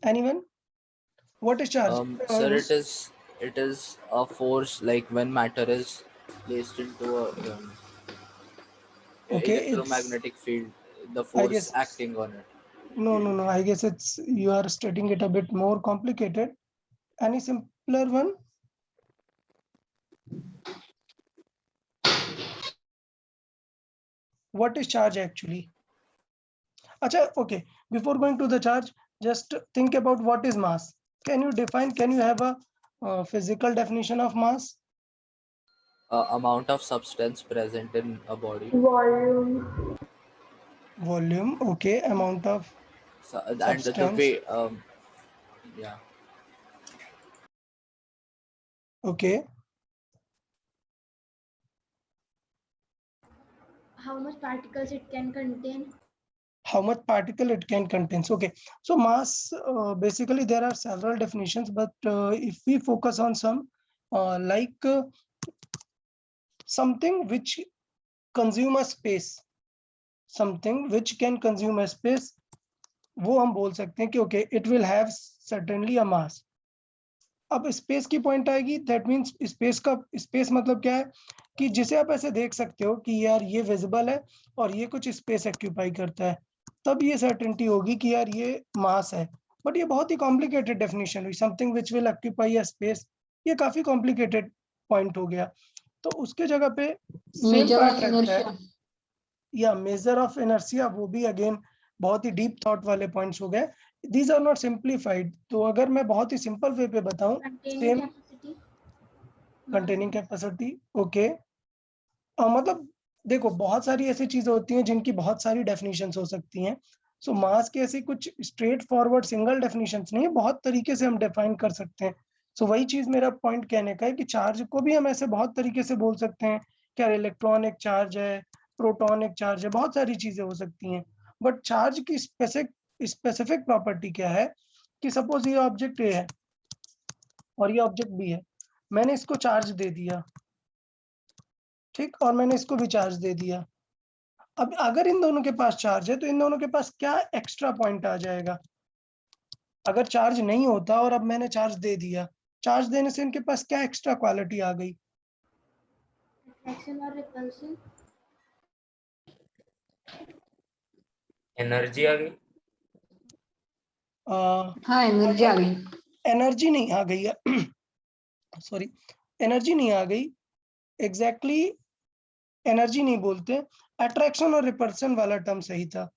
Anyone? What is charge? Sir, it is a force like when matter is placed into a Okay, it's, electromagnetic field, the I force guess, acting on it. no. I guess it's, you are stating it a bit more complicated. Any simpler one? What is charge actually? Acha, okay. Before going to the charge, just think about what is mass. Can you define? Can you have a physical definition of mass? Amount of substance present in a body. Volume. Volume. Okay. Amount of So, and the substance. way, yeah, Okay. How much particles it can contain? How much particle it can contain. Okay. So mass, basically there are several definitions, but if we focus on some, something which consume a space, something which can consume a space, वो हम बोल सकते हैं कि okay, it will have certainly a mass. अब space की point आएगी, that means space का, स्पेस मतलब क्या है कि जिसे आप ऐसे देख सकते हो कि यार ये विजिबल है और ये कुछ स्पेस ऑक्यूपाई करता है, तब ये सर्टेनिटी होगी कि यार ये मास है. बट ये बहुत ही कॉम्प्लिकेटेड डेफिनेशन हुई, something which will occupy a space. ये काफी कॉम्प्लिकेटेड पॉइंट हो गया. तो उसके जगह पे सेम मेजर पार्ट ऑफ रहता है, इनर्शिया। या मेजर ऑफ इनर्शिया, वो भी अगेन बहुत ही डीप थॉट वाले पॉइंट्स हो गए. These are not simplified. तो अगर मैं बहुत ही सिंपल वे पे बताऊं, Containing same capacity. Containing capacity. Okay. मतलब देखो, बहुत सारी ऐसी चीजें होती हैं जिनकी बहुत सारी डेफिनेशंस हो सकती हैं. सो मास की ऐसी कुछ स्ट्रेट फॉरवर्ड सिंगल डेफिनेशंस नहीं है, बहुत तरीके से हम डिफाइन कर सकते हैं. सो वही चीज मेरा पॉइंट कहने का है कि चार्ज को भी हम ऐसे बहुत तरीके से बोल सकते हैं. क्या इलेक्ट्रॉन एक चार्ज है, प्रोटॉन एक चार्ज है, बहुत सारी चीजें हो सकती हैं. बट चार्ज की स्पेसिफिक प्रॉपर्टी क्या है कि सपोज ये ऑब्जेक्ट ए है और ये ऑब्जेक्ट बी है, मैंने इसको चार्ज दे दिया, ठीक, और मैंने इसको भी चार्ज दे दिया. अब अगर इन दोनों के पास चार्ज है तो इन दोनों के पास क्या एक्स्ट्रा पॉइंट आ जाएगा. अगर चार्ज नहीं होता और अब मैंने चार्ज दे दिया, चार्ज देने से इनके पास क्या एक्स्ट्रा क्वालिटी आ गई. Attraction or repulsion? एनर्जी आ गई। हाँ एनर्जी आ गई। एनर्जी नहीं आ गई है सॉरी, एनर्जी नहीं आ गई. एग्जैक्टली एनर्जी नहीं बोलते, अट्रैक्शन और रिपल्शन वाला टर्म सही था.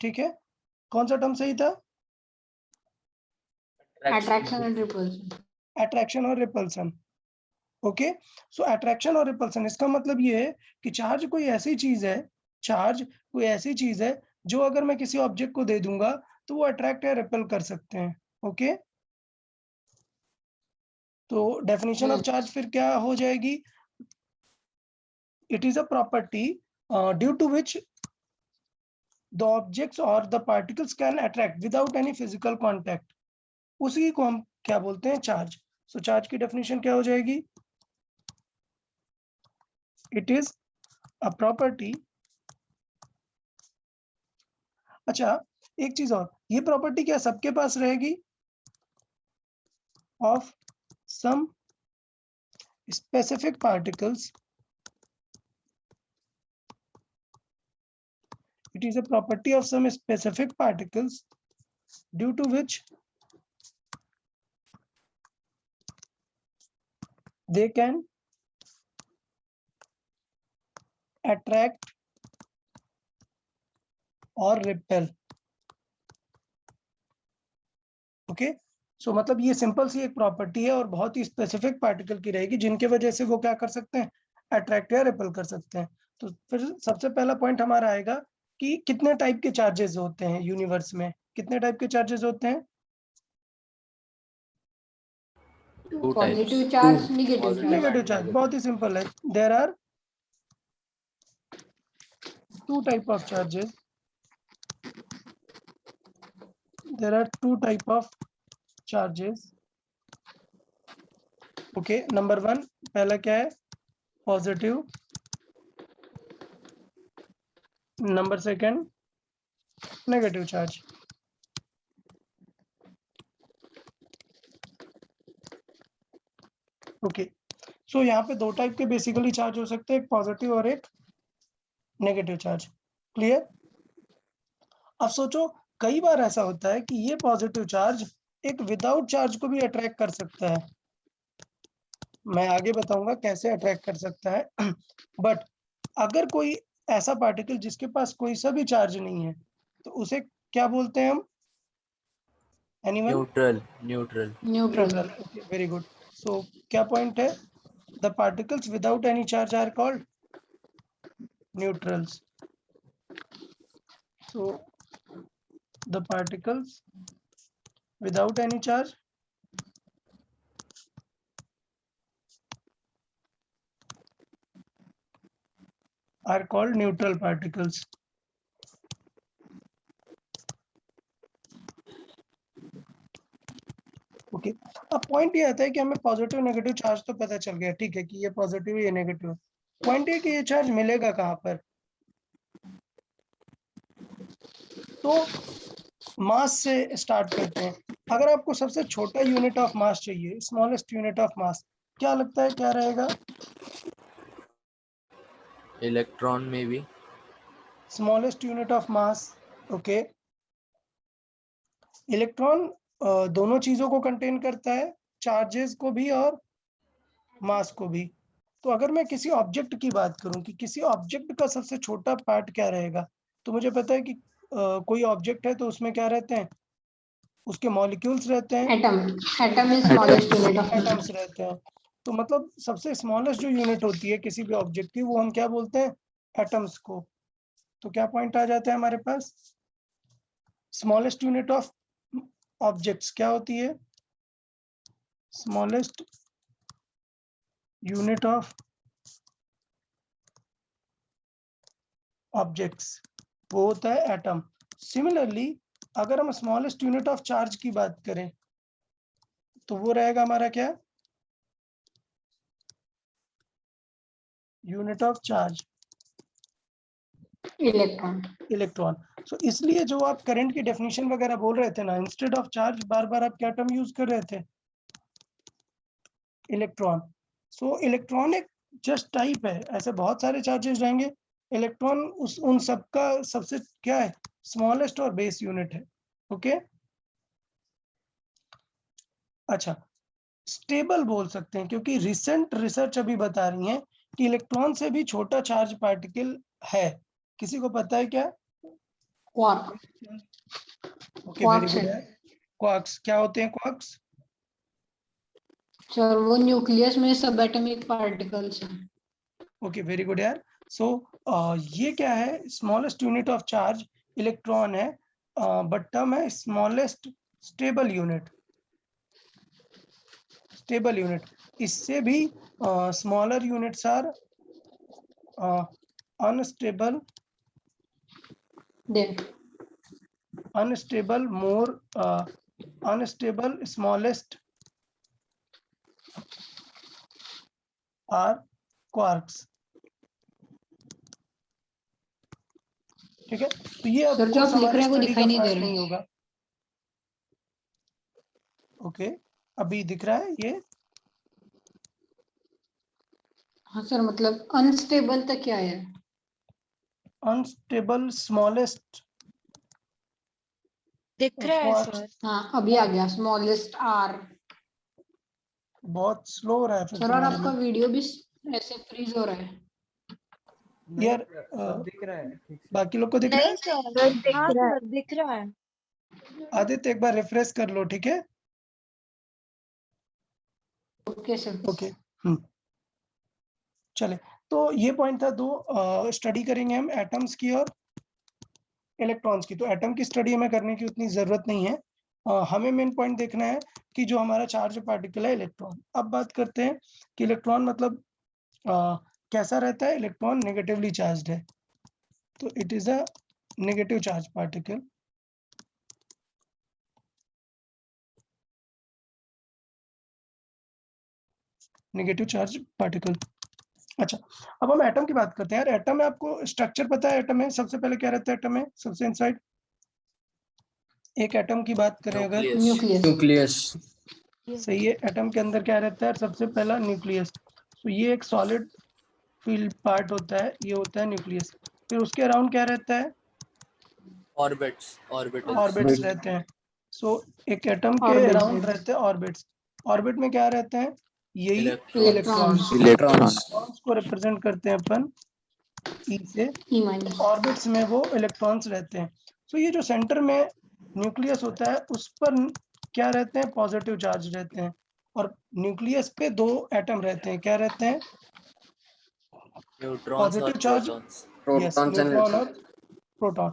ठीक है, कौन सा टर्म सही था? Attraction and repulsion. अट्रैक्शन और रिपल्सन. ओके. सो अट्रैक्शन और रिपल्सन, इसका मतलब ये है कि चार्ज कोई ऐसी चीज है, चार्ज कोई ऐसी चीज है जो अगर मैं किसी ऑब्जेक्ट को दे दूंगा तो वो अट्रैक्ट या रिपेल कर सकते हैं. ओके. तो डेफिनेशन ऑफ चार्ज फिर क्या हो जाएगी? It is a property due to which the objects or the particles can attract without any physical contact. उसी को हम क्या बोलते हैं? चार्ज. सो चार्ज की डेफिनेशन क्या हो जाएगी? It is a property. अच्छा, एक चीज और, ये प्रॉपर्टी क्या सबके पास रहेगी? Of some specific particles. It is a property of some specific particles due to which they can attract or repel. Okay. So मतलब ये सिंपल सी एक प्रॉपर्टी है और बहुत ही स्पेसिफिक पार्टिकल की रहेगी जिनके वजह से वो क्या कर सकते हैं? अट्रैक्ट या रिपेल कर सकते हैं. तो फिर सबसे पहला पॉइंट हमारा आएगा कि कितने टाइप के चार्जेस होते हैं यूनिवर्स में. कितने टाइप के चार्जेस होते हैं? two positive types. Charge, negative Positive charge. Negative and charge. negative. बहुत ही सिंपल है. There are two type of charges. there are two type of charges. Okay. Number one, पहला क्या है? Positive. Number second, negative charge. Okay, so यहाँ पे दो type के बेसिकली चार्ज हो सकते हैं, एक पॉजिटिव और एक नेगेटिव चार्ज। क्लियर? अब सोचो कई बार ऐसा होता है कि ये पॉजिटिव चार्ज एक विदाउट चार्ज को भी अट्रैक्ट कर सकता है। मैं आगे बताऊंगा कैसे अट्रैक्ट कर सकता है। बट अगर कोई ऐसा पार्टिकल जिसके पास कोई सा भी चार्ज नहीं है तो उसे क्या बोलते हैं हम? Anyone? Neutral neutral neutral. Okay, very good. So क्या पॉइंट है? The particles without any charge are called neutrals. सो the particles without any charge are called neutral particles. Okay, अब पॉइंट ये आता है कि हमें पॉजिटिव नेगेटिव चार्ज तो पता चल गया, ठीक है कि ये पॉजिटिव ये नेगेटिव। पॉइंट ये कि ये चार्ज मिलेगा कहाँ पर? तो मास से स्टार्ट करते हैं। अगर आपको सबसे छोटा यूनिट ऑफ मास चाहिए, स्मॉलेस्ट यूनिट ऑफ मास, क्या लगता है क्या रहेगा? इलेक्ट्रॉन में भी smallest unit of mass. Okay, electron दोनों चीजों को कंटेन करता है, चार्जेस को भी और मास को भी। तो अगर मैं किसी ऑब्जेक्ट की बात करूं कि किसी ऑब्जेक्ट का सबसे छोटा पार्ट क्या रहेगा, तो मुझे पता है कि कोई ऑब्जेक्ट है तो उसमें क्या रहते हैं? उसके मॉलिक्यूल्स रहते हैं, atom. Atom is smallest unit of mass. Atoms रहते हैं। तो मतलब सबसे स्मॉलेस्ट जो यूनिट होती है किसी भी ऑब्जेक्ट की, वो हम क्या बोलते हैं? एटम्स को। तो क्या पॉइंट आ जाता है हमारे पास? स्मॉलेस्ट यूनिट ऑफ ऑब्जेक्ट्स क्या होती है? स्मॉलेस्ट यूनिट ऑफ ऑब्जेक्ट्स वो होता है एटम। सिमिलरली अगर हम स्मॉलेस्ट यूनिट ऑफ चार्ज की बात करें तो वो रहेगा हमारा क्या? Unit of charge electron. Electron. So इसलिए जो आप करंट की डेफिनेशन वगैरह बोल रहे थे ना, इंस्टेड ऑफ चार्ज बार बार आप क्या टर्म यूज कर रहे थे? इलेक्ट्रॉन। सो इलेक्ट्रॉन एक जस्ट टाइप है, ऐसे बहुत सारे चार्जेस रहेंगे। इलेक्ट्रॉन उन सबका सबसे क्या है? स्मॉलेस्ट और बेस यूनिट है। ओके, अच्छा, स्टेबल बोल सकते हैं क्योंकि रिसेंट रिसर्च अभी बता रही है कि इलेक्ट्रॉन से भी छोटा चार्ज पार्टिकल है। किसी को पता है क्या? क्वार्क। ओके, वेरी गुड है। क्वार्क्स क्या होते हैं? क्वार्क्स सर वो न्यूक्लियस में सब एटॉमिक पार्टिकल्स हैं। ओके, वेरी गुड यार। सो ये क्या है? Smallest unit of charge electron है, बट टर्म है smallest stable unit. Stable unit, इससे भी smaller units are unstable, then unstable more unstable smallest are quarks। ठीक है, तो ये सर जो आपको आप लिख रहे हमारे हैं वो स्टडी दिखाई का नहीं दे पार्ट रहे। नहीं होगा। ओके, अभी दिख रहा है ये? हाँ सर, मतलब अनस्टेबल तक क्या है? अनस्टेबल स्मॉलेस्ट दिख रहा है सर। हाँ अभी आ गया, स्मॉलेस्ट आर। बहुत स्लो हो रहा है फिर सर और तुम्हारे आपका लिए वीडियो भी ऐसे फ्रीज हो रहा है। यार। दिख रहा है ठीक से। बाकी लोग को दिख रहा नहीं है? सर, हाँ सर दिख रहा है। आदित्य एक बार रिफ्रेश कर लो, ठीक है? Okay sir. ओके, चले। तो ये पॉइंट था दो। स्टडी करेंगे हम एटम्स की और इलेक्ट्रॉन्स की। तो एटम की स्टडी हमें करने की उतनी जरूरत नहीं है। हमें मेन पॉइंट देखना है कि जो हमारा चार्ज पार्टिकल है इलेक्ट्रॉन। अब बात करते हैं कि इलेक्ट्रॉन मतलब कैसा रहता है? इलेक्ट्रॉन नेगेटिवली चार्ज्ड है, तो it is a negative charge particle. Negative charge particle. अच्छा, अब हम एटम की बात करते हैं। यार एटम में आपको स्ट्रक्चर पता है? एटम में सबसे पहले क्या रहता है? एटम में सबसे इनसाइड एक एटम की बात करें अगर, न्यूक्लियस न्यूक्लियस। न्यूक्लियस सही है। एटम के अंदर क्या रहता है? सबसे पहला न्यूक्लियस। तो ये एक सॉलिड फील्ड पार्ट होता है, ये होता है न्यूक्लियस। फिर उसके अराउंड क्या रहता है? Orbits, orbitals. ऑर्बिट्स रहते हैं। सो एक एटम के Orbits. अराउंड रहते हैं ऑर्बिट्स। ऑर्बिट में क्या रहते हैं? यही इलेक्ट्रॉन्स। इलेक्ट्रॉन्स। इलेक्ट्रॉन्स को रिप्रेजेंट करते हैं अपन ई से। E minus. ऑर्बिट्स में वो इलेक्ट्रॉन्स रहते हैं। सो ये जो सेंटर में न्यूक्लियस होता है उस पर क्या रहते हैं? पॉजिटिव चार्ज रहते हैं। और न्यूक्लियस पे दो एटम रहते हैं, क्या रहते हैं? न्यूट्रॉन्स और positive charge, protons. Yes, neutron और प्रोटॉन।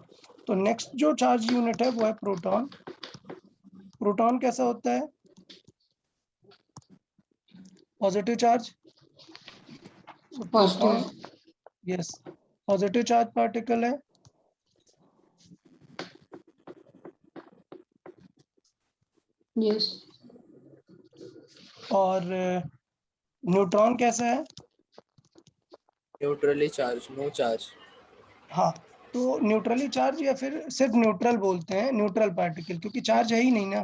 तो नेक्स्ट जो चार्ज यूनिट है वो है प्रोटॉन। प्रोटॉन कैसा होता है? Positive charge. Proton, yes, positive charge particle है। Yes. और न्यूट्रॉन कैसा है? Neutrally charge, no charge. हाँ, तो न्यूट्रली चार्ज या फिर सिर्फ न्यूट्रल बोलते हैं, न्यूट्रल पार्टिकल, क्योंकि चार्ज है ही नहीं ना।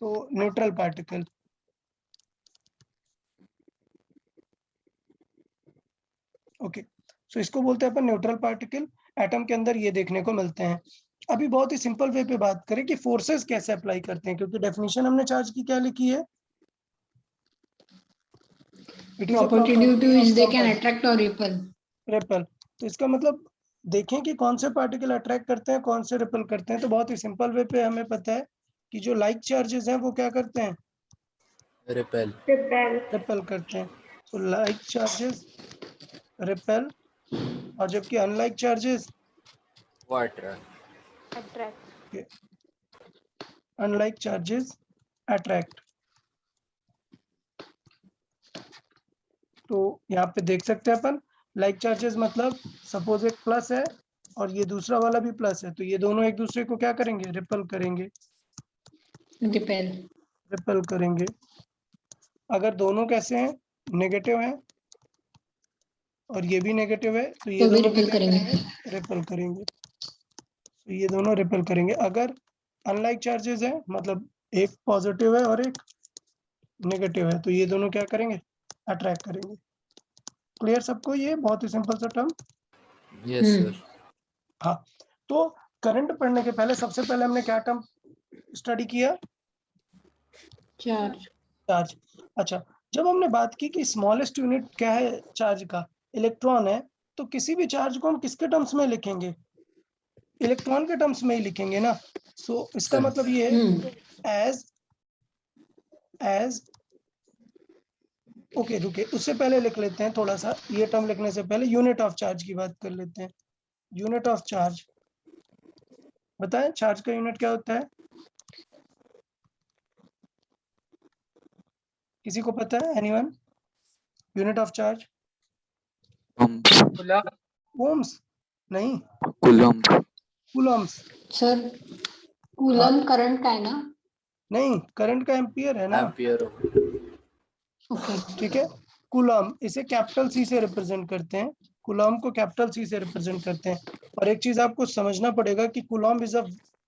तो न्यूट्रल पार्टिकल। ओके, सो इसको बोलते हैं अपन न्यूट्रल पार्टिकल। एटम के अंदर ये देखने को मिलते हैं। अभी बहुत ही सिंपल वे पे बात करें कि फोर्सेस कैसे अप्लाई करते हैं, क्योंकि डेफिनेशन हमने चार्ज की क्या लिखी है? It is a Property due to property which they of can attract or repel. Ripple. तो इसका मतलब देखें कि कौन से पार्टिकल अट्रैक्ट करते हैं, कौन से रिपल करते हैं। तो बहुत ही सिंपल वे पे हमें पता है कि जो लाइक चार्जेस हैं वो क्या करते हैं? रिपेल। रिपल करते हैं। सो लाइक चार्जेस रिपेल, और जबकि अनलाइक चार्जेस वो अट्रैक्ट। Unlike charges attract. तो यहाँ पे देख सकते हैं अपन, लाइक चार्जेस मतलब सपोज एक प्लस है और ये दूसरा वाला भी प्लस है, तो ये दोनों एक दूसरे को क्या करेंगे? रिपल करेंगे, Repel. रिपल करेंगे। अगर दोनों कैसे हैं? नेगेटिव हैं और ये भी नेगेटिव है, तो ये तो भी दोनों repel करेंगे. रिपल करेंगे। तो ये दोनों रिपल करेंगे। अगर अनलाइक चार्जेस है, मतलब एक पॉजिटिव है और एक नेगेटिव है, तो ये दोनों क्या करेंगे? अट्रैक्ट करेंगे। क्लियर सबको? ये बहुत ही सिंपल सा टर्म। Yes sir. हाँ, तो करंट पढ़ने के पहले सबसे पहले हमने क्या टर्म स्टडी किया? Charge. चार्ज। अच्छा, जब हमने बात की कि स्मॉलेस्ट यूनिट क्या है चार्ज का? इलेक्ट्रॉन है। तो किसी भी चार्ज को हम किसके टर्म्स में लिखेंगे? इलेक्ट्रॉन के टर्म्स में ही लिखेंगे ना। सो इसका मतलब ये है एज ओके, रुके, उससे पहले लिख लेते हैं थोड़ा सा। ये टर्म लिखने से पहले यूनिट ऑफ चार्ज की बात कर लेते हैं। यूनिट ऑफ चार्ज, बताएं चार्ज का यूनिट क्या होता है? किसी को पता है? Anyone? Unit of charge? Ohms नहीं, कूलम्स। Sir, कूलम करंट का है ना? नहीं, करंट का एम्पियर है ना। एम्पियर। Okay. ठीक है, कूलम इसे कैपिटल सी से रिप्रेजेंट करते हैं। कूलम को कैपिटल सी से रिप्रेजेंट करते हैं। और एक चीज आपको समझना पड़ेगा कि coulomb is a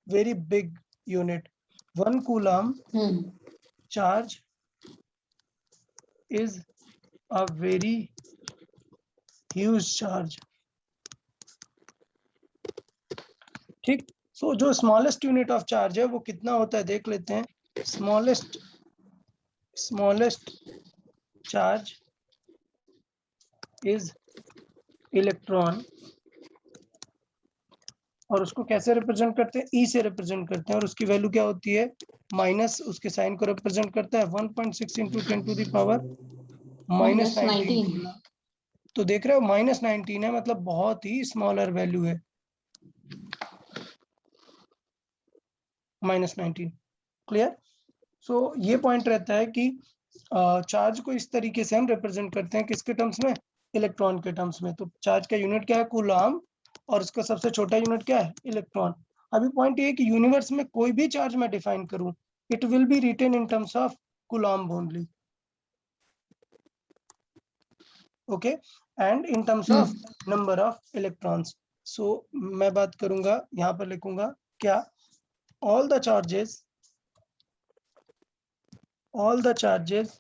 very big unit. 1 coulomb charge is a very huge charge। ठीक, सो जो स्मॉलेस्ट यूनिट ऑफ चार्ज है वो कितना होता है देख लेते हैं। स्मॉलेस्ट चार्ज इज इलेक्ट्रॉन, और उसको कैसे रिप्रेजेंट करते हैं? ई से रिप्रेजेंट करते हैं। और उसकी वैल्यू क्या होती है? माइनस, उसके साइन को रिप्रेजेंट करता है 1.6 इंटू 10 टू द पावर -19। तो देख रहे हो -19 है, मतलब बहुत ही स्मॉलर वैल्यू है -19। क्लियर? सो ये पॉइंट रहता है कि चार्ज को इस तरीके से हम रिप्रेजेंट करते हैं, किसके टर्म्स में? इलेक्ट्रॉन के टर्म्स में। तो चार्ज का यूनिट क्या है? कूलम, और उसका सबसे छोटा यूनिट क्या है? इलेक्ट्रॉन। अभी पॉइंट ये है कि यूनिवर्स में कोई भी चार्ज मैं डिफाइन करूं, it will be written in terms of coulomb only. Okay, and in terms of number of electrons. So मैं बात करूंगा, यहाँ पर लिखूंगा क्या? All the charges all the charges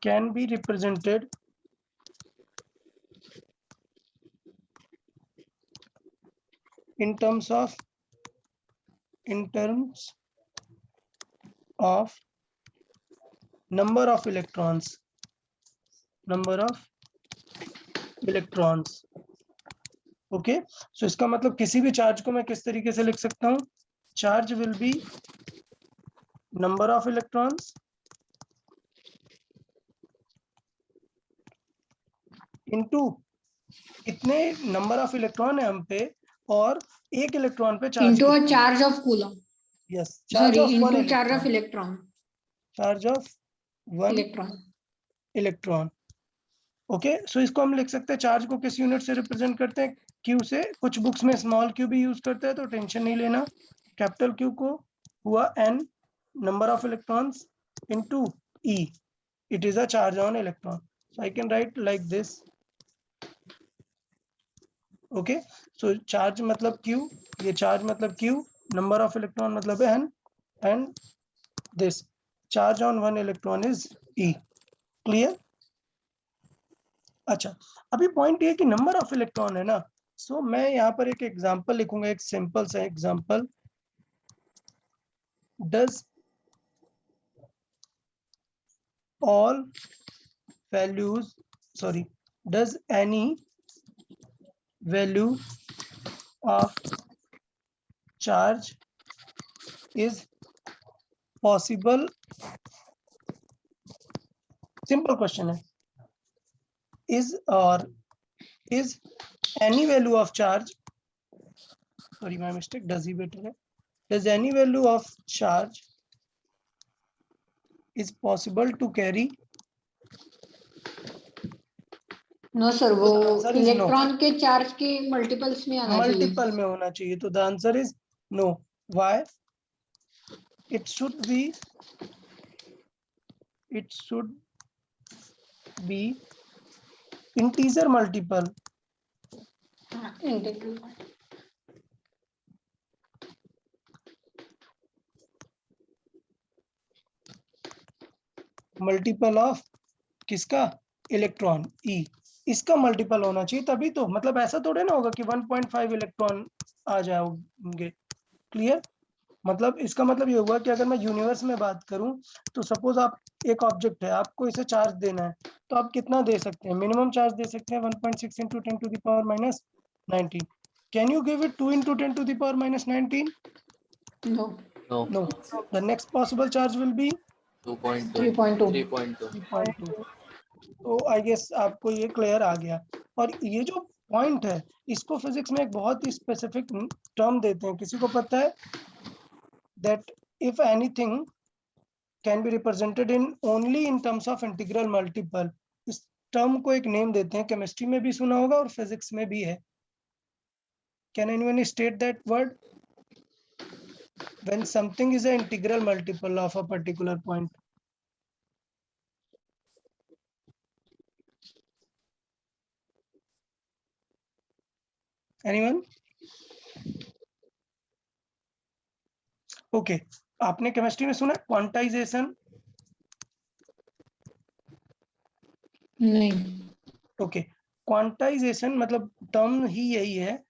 can be represented in terms of number of electrons. Okay, so इसका मतलब किसी भी चार्ज को मैं किस तरीके से लिख सकता हूं? Charge will be number of electrons into कितने नंबर ऑफ इलेक्ट्रॉन है हम पे, और एक इलेक्ट्रॉन पे charge into a charge of coulomb. यस, Sorry, into charge of electron. Charge of one electron. Okay, so इसको हम लिख सकते हैं, चार्ज को किस यूनिट से रिप्रेजेंट करते हैं? क्यू से। कुछ बुक्स में स्मॉल क्यू भी यूज करते हैं, तो टेंशन नहीं लेना। कैपिटल क्यू को हुआ N number of electrons into E, it is a charge on electron. So I can write like this. Okay, so charge मतलब क्यू, ये चार्ज मतलब क्यू, नंबर ऑफ इलेक्ट्रॉन मतलब N, and this charge on one electron is E. Clear? अच्छा, अभी point ये कि number of electron है ना, सो मैं यहाँ पर एक एग्जांपल लिखूंगा, एक सिंपल सा example. Does all values, sorry, does any value of charge is possible? Simple question है। is any value of charge, sorry my mistake, does he better है, does any value of charge is possible to carry? No sir, वो The answer is no. Electron के charge के multiples में आना चाहिए। Multiple में होना चाहिए, तो the answer is no. Why? It should be integer multiple. Multiple of किसका? इलेक्ट्रॉन ई, इसका मल्टीपल होना चाहिए तभी तो, मतलब ऐसा थोड़े ना होगा कि 1.5 इलेक्ट्रॉन आ जाएंगे। क्लियर? मतलब इसका मतलब ये हुआ कि अगर मैं यूनिवर्स में बात करूं, तो सपोज आप एक ऑब्जेक्ट है, आपको इसे चार्ज देना है, तो आप कितना दे सकते हैं? मिनिमम चार्ज दे सकते हैं 1.6 into 10 to the power minus 19. Can you give it 2 into 10 to the power minus 19? No. No. The next possible charge will be 3.2. 3.2. तो आई गेस आपको ये क्लियर आ गया। और ये जो पॉइंट है, इसको फिजिक्स में एक बहुत ही स्पेसिफिक टर्म देते हैं, किसी को पता है? that if anything can be represented in only in terms of integral multiple, इस टर्म को एक नेम देते हैं, केमिस्ट्री में भी सुना होगा और फिजिक्स में भी है। Can anyone state that word? When something is an integral multiple of a particular point. Anyone? Okay, आपने केमिस्ट्री में सुना क्वांटाइजेशन? नहीं। ओके, क्वांटाइजेशन मतलब टर्म ही यही है,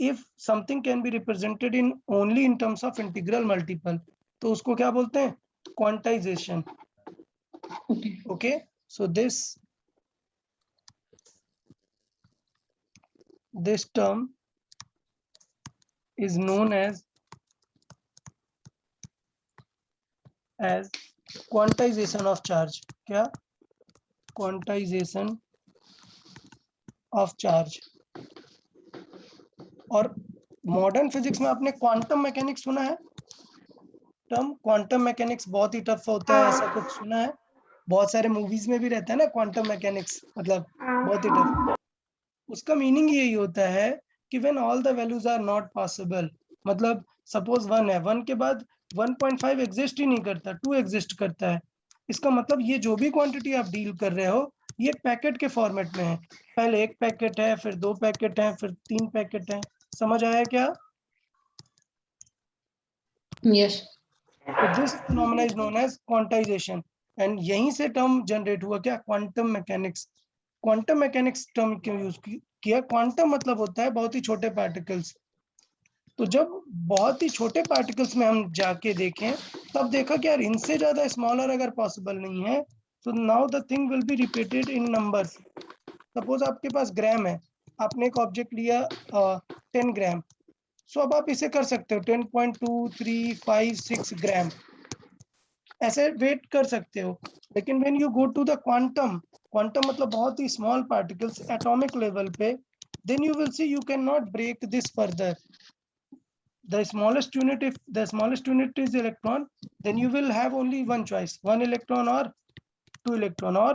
if something can be represented in only in terms of integral multiple, तो उसको क्या बोलते हैं? Quantization. Okay, so this term is known as quantization of charge. क्या? Quantization of charge। और मॉडर्न फिजिक्स में आपने क्वांटम मैकेनिक्स सुना है? टर्म क्वांटम मैकेनिक्स बहुत ही टफ होता है, ऐसा कुछ सुना है? बहुत सारे मूवीज में भी रहता है ना क्वांटम मैकेनिक्स, मतलब बहुत ही टफ। उसका मीनिंग यही होता है कि when all the values are not possible, मतलब सपोज 1 है, 1 के बाद 1.5 एग्जिस्ट ही नहीं करता, 2 एग्जिस्ट करता है। इसका मतलब ये जो भी क्वांटिटी आप डील कर रहे हो, ये पैकेट के फॉर्मेट में है। पहले एक पैकेट है, फिर 2 पैकेट है, फिर 3 पैकेट है। समझ आया क्या? यस। तो this phenomena is known as quantization, and यहीं से टर्म जनरेट हुआ क्या, quantum mechanics. Quantum mechanics term क्यों यूज किया, क्वांटम मतलब होता है बहुत ही छोटे पार्टिकल्स। तो जब बहुत ही छोटे पार्टिकल्स में हम जाके देखें तब देखा कि यार इनसे ज्यादा स्मॉलर अगर पॉसिबल नहीं है, तो now the thing will be repeated in numbers. Suppose आपके पास ग्राम है, आपने एक ऑब्जेक्ट लिया 10 ग्राम, सो अब आप इसे कर सकते हो 10.2356 ग्राम, ऐसे वेट कर सकते हो। लेकिन when you go to the quantum, quantum मतलब बहुत ही स्मॉल पार्टिकल्स एटॉमिक लेवल पे, then you will see you can not break this further. The smallest unit, if the smallest unit is electron, then you will have only one choice, one electron or two electron or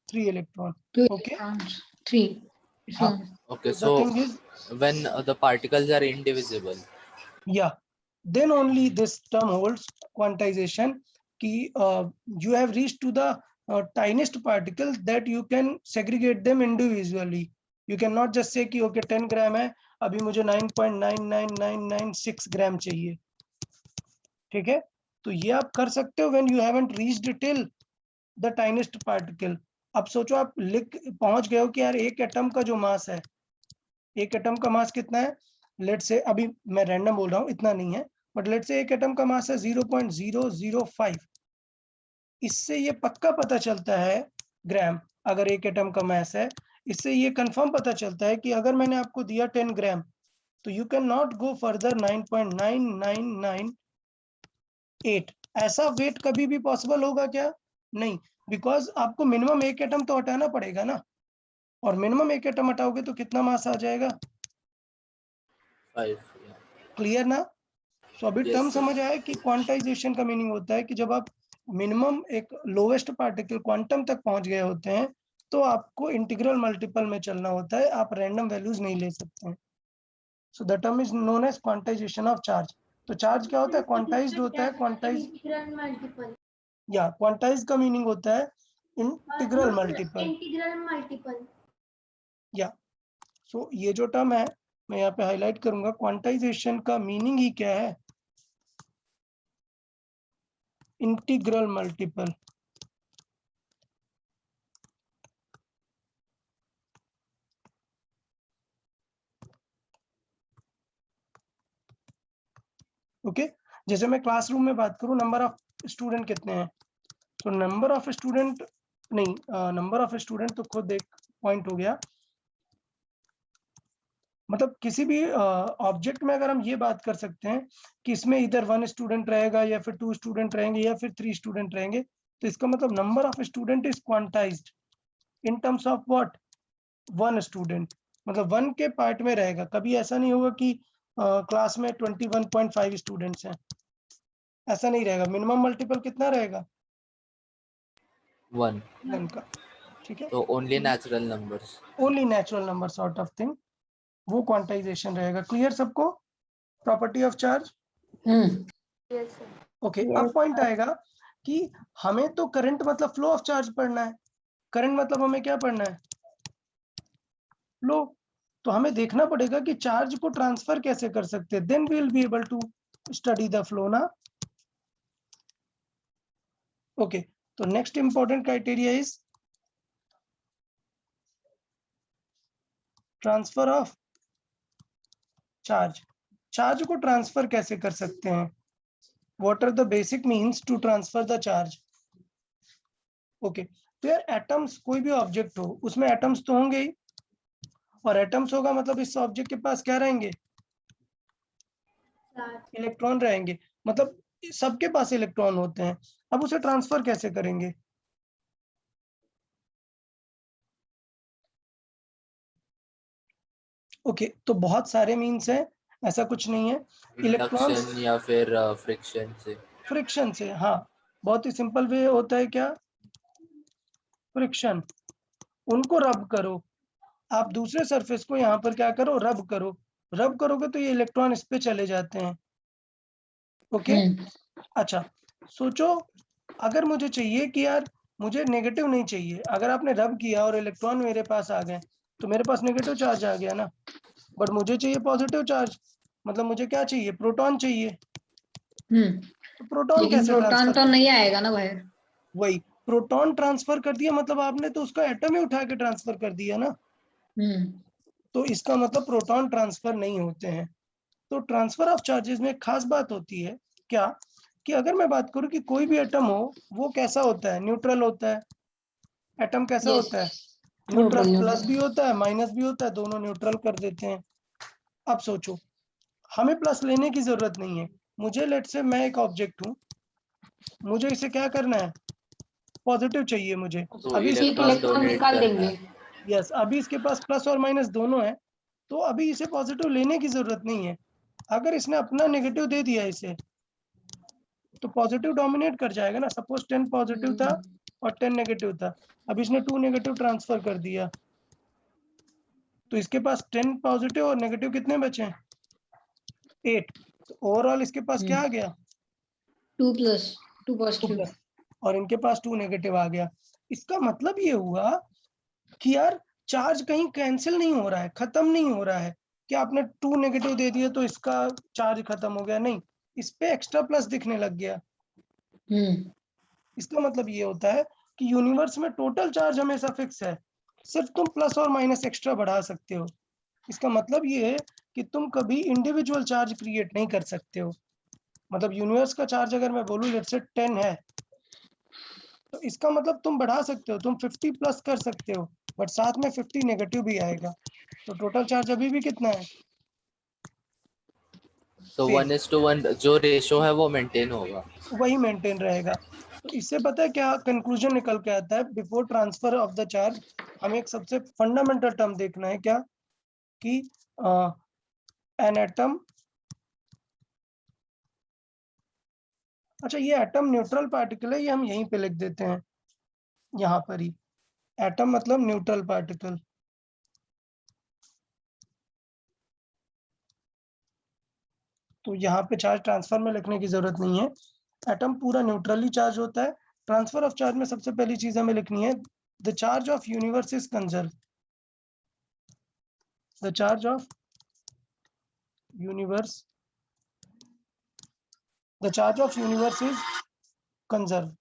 three electron. 2 Okay. electrons, 3. हाँ. Okay, So the so thing is, when the particles are indivisible. yeah, then only this term holds quantization. Ki you have reached to the tiniest particles that you can segregate them individually. You cannot just say कि okay 10 ग्राम है, अभी मुझे 9.99996 ग्राम चाहिए, ठीक है। तो ये आप कर सकते हो when you haven't reached till the tiniest particle. अब सोचो आप लिख पहुंच गए हो कि यार एक एटम का जो मास है, एक एटम का मास कितना है, लेट से अभी मैं रैंडम बोल रहा हूँ, इतना नहीं है, बट लेट से एक एटम का मास है 0.005। इससे ये पक्का पता चलता है ग्राम, अगर एक एटम का मास है, इससे ये कंफर्म पता चलता है कि अगर मैंने आपको दिया 10 ग्राम, तो you can not go further 9.9998। ऐसा वेट कभी भी पॉसिबल होगा क्या, नहीं, बिकॉज आपको मिनिमम एक एटम तो हटाना पड़ेगा ना, और मिनिमम एक एटम हटाओगे तो कितना मास आ जाएगा, 5. Yeah. क्लियर ना। सो अभी Yes, टर्म sir. समझ आया कि क्वांटाइजेशन का मीनिंग होता है कि जब आप मिनिमम एक लोवेस्ट पार्टिकल क्वांटम तक पहुंच गए होते हैं, तो आपको इंटीग्रल मल्टीपल में चलना होता है, आप रैंडम वैल्यूज नहीं ले सकते हैं। So the term is known as quantization of charge. तो चार्ज क्या होता है, क्वांटाइज्ड होता है, क्वांटाइज इंटीग्रल मल्टीपल, या क्वांटाइज का मीनिंग होता है इंटीग्रल मल्टीपल, इंटीग्रल मल्टीपल। या सो ये जो टर्म है मैं यहाँ पे हाईलाइट करूंगा, क्वांटाइजेशन का मीनिंग ही क्या है, इंटीग्रल मल्टीपल। ओके, जैसे मैं क्लासरूम में बात करूं, नंबर ऑफ स्टूडेंट कितने हैं, तो नंबर ऑफ स्टूडेंट नहीं, नंबर ऑफ स्टूडेंट तो खुद एक पॉइंट हो गया। मतलब किसी भी ऑब्जेक्ट में अगर हम ये बात कर सकते हैं कि इसमें इधर 1 स्टूडेंट रहेगा या फिर 2 स्टूडेंट रहेंगे या फिर 3 स्टूडेंट रहेंगे, तो इसका मतलब number of student is quantized in terms of what, 1 student, मतलब 1 के पार्ट में रहेगा। कभी ऐसा नहीं होगा कि क्लास में 21.5 स्टूडेंट्स हैं, ऐसा नहीं रहेगा। मिनिमम मल्टीपल कितना रहेगा, 1. 1 का, ठीक है। So only natural numbers. Only natural number sort of thing, वो क्वांटाइजेशन रहेगा। क्लियर सबको, property of charge. Yes sir. Okay, अब पॉइंट आएगा कि हमें तो करंट मतलब फ्लो ऑफ चार्ज पढ़ना है। करंट मतलब हमें क्या पढ़ना है, फ्लो। तो हमें देखना पड़ेगा कि चार्ज को ट्रांसफर कैसे कर सकते हैं, then we will be able to study the flow ना। ओके, तो next important criteria is transfer of charge. Charge को ट्रांसफर कैसे कर सकते हैं, what are the basic means to transfer the charge. Okay, तो यार एटम्स, कोई भी ऑब्जेक्ट हो उसमें एटम्स तो होंगे ही, और एटम्स होगा मतलब इस ऑब्जेक्ट के पास क्या रहेंगे, इलेक्ट्रॉन रहेंगे, मतलब सबके पास इलेक्ट्रॉन होते हैं। अब उसे ट्रांसफर कैसे करेंगे, ओके, तो बहुत सारे मीन्स हैं, ऐसा कुछ नहीं है। इलेक्ट्रॉन्स इंडक्शन या फिर फ्रिक्शन से। फ्रिक्शन से, हाँ, बहुत ही सिंपल वे होता है क्या, फ्रिक्शन। उनको रब करो, आप दूसरे सरफेस को यहाँ पर क्या करो, रब करो, रब करोगे तो ये इलेक्ट्रॉन इस पे चले जाते हैं। ओके, अच्छा सोचो, अगर मुझे चाहिए कि यार मुझे नेगेटिव नहीं चाहिए, अगर आपने रब किया और इलेक्ट्रॉन मेरे पास आ गए, तो मेरे पास नेगेटिव चार्ज आ गया ना, बट मुझे चाहिए पॉजिटिव चार्ज, मतलब मुझे क्या चाहिए, प्रोटॉन चाहिए। तो प्रोटॉन लेकिन कैसे प्रोटॉन ट्रांसफर तो नहीं आएगा ना बाहर। वही प्रोटॉन ट्रांसफर कर दिया, मतलब आपने तो उसका एटम ही उठा के ट्रांसफर कर दिया ना, तो इसका मतलब प्रोटॉन ट्रांसफर नहीं होते हैं। तो ट्रांसफर ऑफ चार्जेस में खास बात होती है क्या, कि अगर मैं बात करूं कि कोई भी एटम हो वो कैसा होता है, न्यूट्रल होता है। एटम कैसा Yes. होता है, न्यूट्रल न्यूट्रल, प्लस न्यूट्रल। भी होता है माइनस भी होता है, दोनों न्यूट्रल कर देते हैं। अब सोचो, हमें प्लस लेने की जरूरत नहीं है। मुझे लेट से मैं एक ऑब्जेक्ट हूँ, मुझे इसे क्या करना है, पॉजिटिव चाहिए मुझे। तो अभी इसके एक इलेक्ट्रॉन पास, इलेक्ट्रॉन डोनेट निकाल करना देंगे। है। यस, अभी इसके पास प्लस और माइनस दोनों है, तो अभी इसे पॉजिटिव लेने की जरूरत नहीं है। अगर इसने अपना नेगेटिव दे दिया इसे, तो पॉजिटिव डोमिनेट कर जाएगा ना। सपोज 10 पॉजिटिव था और 10 नेगेटिव था, अब इसने 2 नेगेटिव ट्रांसफर कर दिया, तो इसके पास 10 पॉजिटिव और नेगेटिव कितने बचे, 8। तो ओवरऑल इसके पास क्या आ गया, 2 प्लस 2 2 पॉजिटिव। प्लस, और इनके पास 2 नेगेटिव आ गया। इसका मतलब ये हुआ कि यार चार्ज कहीं कैंसिल नहीं हो रहा है, खत्म नहीं हो रहा है कि आपने 2 नेगेटिव दे दिया तो इसका चार्ज खत्म हो गया, नहीं, इस पे एक्स्ट्रा प्लस दिखने लग गया। इसका मतलब ये होता है कि यूनिवर्स में टोटल चार्ज हमेशा फिक्स है, सिर्फ तुम प्लस और माइनस एक्स्ट्रा बढ़ा सकते हो। इसका मतलब ये है कि तुम कभी इंडिविजुअल चार्ज क्रिएट नहीं कर सकते हो। मतलब यूनिवर्स का चार्ज अगर मैं बोलूं लेट्स से 10 है, तो इसका मतलब तुम बढ़ा सकते हो, तुम 50 प्लस कर सकते हो, बट साथ में 50 नेगेटिव भी आएगा, तो टोटल चार्ज अभी भी कितना है, तो सेम, 1:1 जो रेशो है वो मेंटेन होगा। वही मेंटेन रहेगा। तो इससे पता है क्या कंक्लूजन निकल के आता है, before transfer of the charge हमें एक सबसे फंडामेंटल टर्म देखना है क्या, कि एन एटम, अच्छा ये एटम न्यूट्रल पार्टिकल है, ये हम यहीं पे लिख देते हैं, यहाँ पर ही, एटम मतलब न्यूट्रल पार्टिकल। तो यहाँ पे चार्ज ट्रांसफर में लिखने की जरूरत नहीं है, एटम पूरा न्यूट्रली चार्ज होता है। ट्रांसफर ऑफ चार्ज में सबसे पहली चीज हमें लिखनी है, the charge of universe is conserve, the charge of universe, the charge of universe is conserve.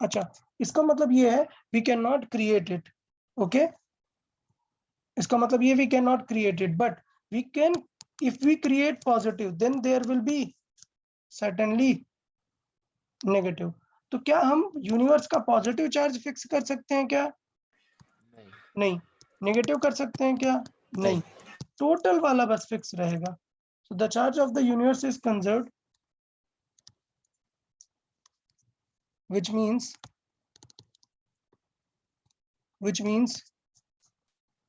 अच्छा, इसका मतलब ये है we can not create it, okay, इसका मतलब ये we can not create it, but we can, if we create positive then there will be certainly negative. तो क्या हम यूनिवर्स का पॉजिटिव चार्ज फिक्स कर सकते हैं क्या, नहीं। नहीं। नेगेटिव कर सकते हैं क्या, नहीं। टोटल वाला बस फिक्स रहेगा। So the charge of the universe is conserved, which means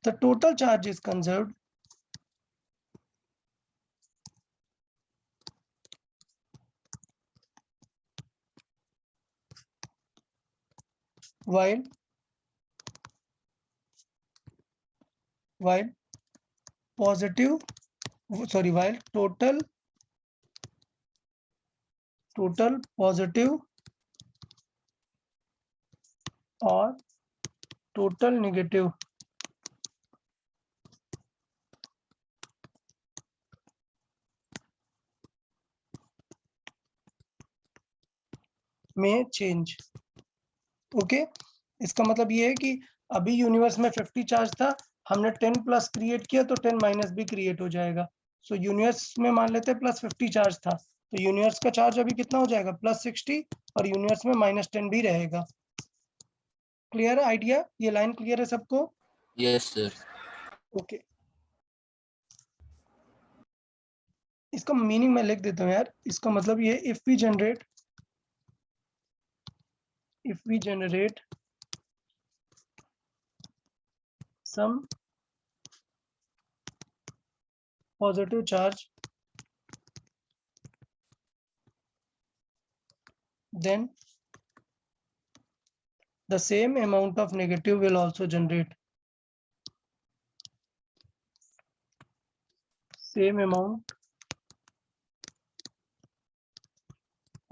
the total charge is conserved while positive, sorry, while total positive or total negative में चेंज, ओके। इसका मतलब ये है कि अभी यूनिवर्स में 50 चार्ज था, हमने 10 प्लस क्रिएट किया तो 10 माइनस भी क्रिएट हो जाएगा। सो यूनिवर्स में मान लेते हैं प्लस 50 चार्ज था, तो यूनिवर्स का चार्ज अभी कितना हो जाएगा, प्लस 60, और यूनिवर्स में माइनस 10 भी रहेगा। क्लियर आइडिया, ये लाइन क्लियर है सबको, यस सर। ओके। इसका मीनिंग मैं लिख देता हूँ यार, इसका मतलब ये if we generate some positive charge, then the same amount of negative will also generate, same amount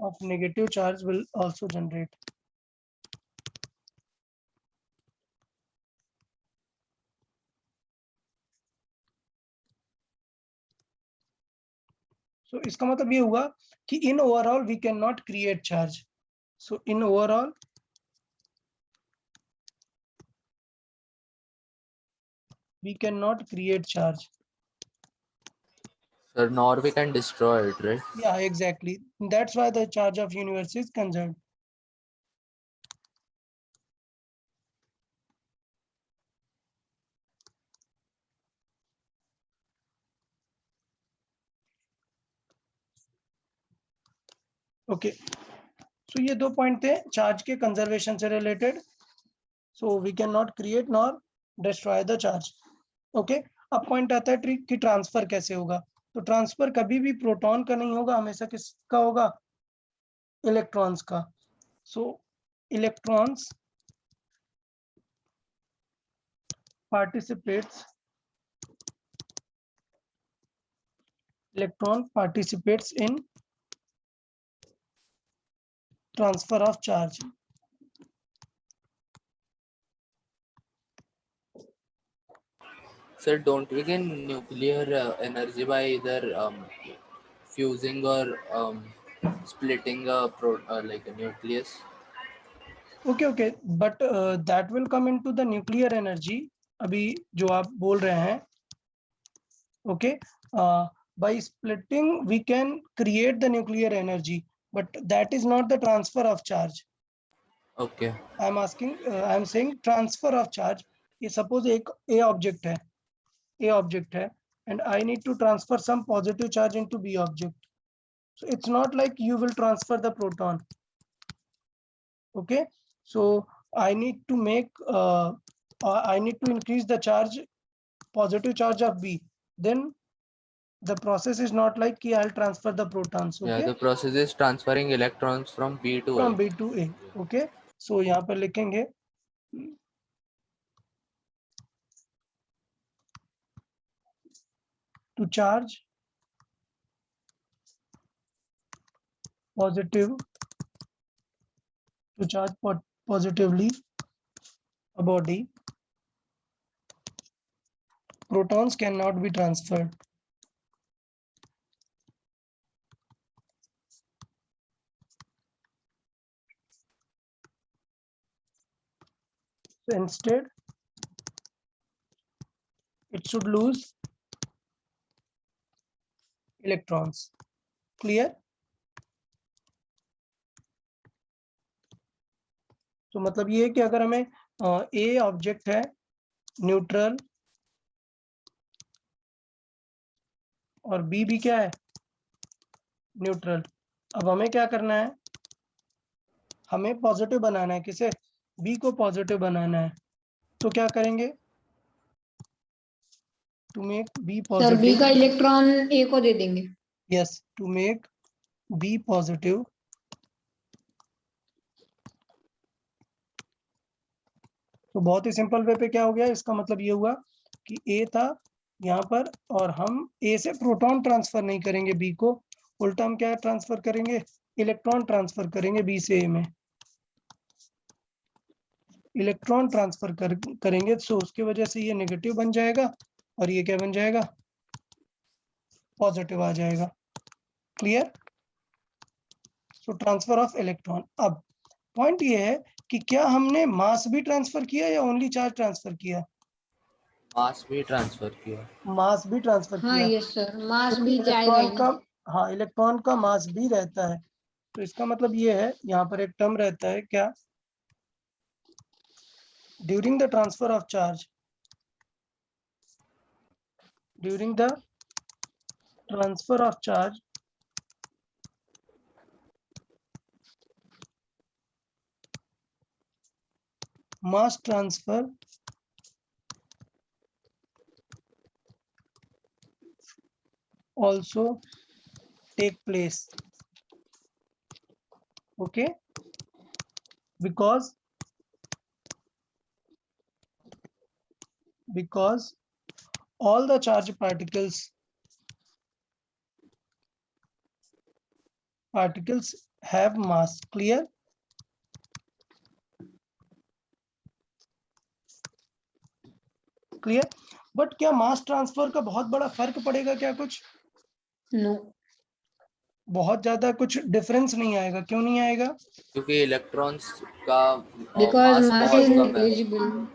of negative charge will also generate. So इसका मतलब ये हुआ कि in overall we cannot create charge. So in overall we cannot create charge. Sir, nor we can destroy it, right? Yeah, exactly. That's why the charge of universe is conserved. Okay. So ये दो point the charge के conservation से related. So we cannot create nor destroy the charge. Okay. अब point आता है trick कि transfer कैसे होगा. तो ट्रांसफर कभी भी प्रोटॉन का नहीं होगा, हमेशा किसका होगा? इलेक्ट्रॉन्स का. So electrons participates in transfer of charge. Sir, don't we get nuclear energy by either fusing or splitting like a nucleus? Okay, but that will come into the nuclear energy. अभी जो आप बोल रहे हैं, okay, by splitting we can create the nuclear energy, but that is not the transfer of charge. Okay. I'm saying transfer of charge. ये suppose एक A object है, and I need to transfer some positive charge into B object. So it's not like you will transfer the proton. Okay, so I need to increase the charge, positive charge of B. Then the process is not like कि I'll transfer the protons. Okay? Yeah, the process is transferring electrons from B to from A. B to A. Okay, so यहाँ पर लिखेंगे to charge positively a body, protons cannot be transferred. So instead it should lose electrons. Clear? तो मतलब ये है कि अगर हमें A ऑब्जेक्ट है न्यूट्रल और B भी क्या है? न्यूट्रल. अब हमें क्या करना है? हमें पॉजिटिव बनाना है. किसे? B को पॉजिटिव बनाना है. तो क्या करेंगे? To make B sir B positive. का इलेक्ट्रॉन ए को दे देंगे. Yes, to make B positive, तो बहुत ही सिंपल वे पे क्या हो गया? इसका मतलब ये हुआ कि A था यहाँ पर और हम A से प्रोटॉन ट्रांसफर नहीं करेंगे B को, उल्टा हम क्या ट्रांसफर करेंगे? इलेक्ट्रॉन ट्रांसफर करेंगे B से A में. इलेक्ट्रॉन ट्रांसफर करेंगे तो उसके वजह से ये नेगेटिव बन जाएगा और ये क्या बन जाएगा? पॉजिटिव आ जाएगा. Clear? So transfer of electron. अब पॉइंट ये है कि क्या हमने मास भी ट्रांसफर किया या ओनली चार्ज ट्रांसफर किया? मास भी ट्रांसफर किया. मास भी ट्रांसफर हाँ किया. यस सर, मास तो भी जाएगा इलेक्ट्रॉन ही. का, हाँ, इलेक्ट्रॉन का मास भी रहता है. तो इसका मतलब ये है, यहाँ पर एक टर्म रहता है क्या? During the transfer of charge, during the transfer of charge, mass transfer also take place. Okay, because all the charge particles have mass. Clear? Clear. But क्या मास ट्रांसफर का बहुत बड़ा फर्क पड़ेगा क्या कुछ? नो. बहुत ज्यादा कुछ डिफरेंस नहीं आएगा। क्यों नहीं आएगा? क्योंकि इलेक्ट्रॉन्स का बिकॉज मास मास बहुत इज कम है। नेग्लिजिबल,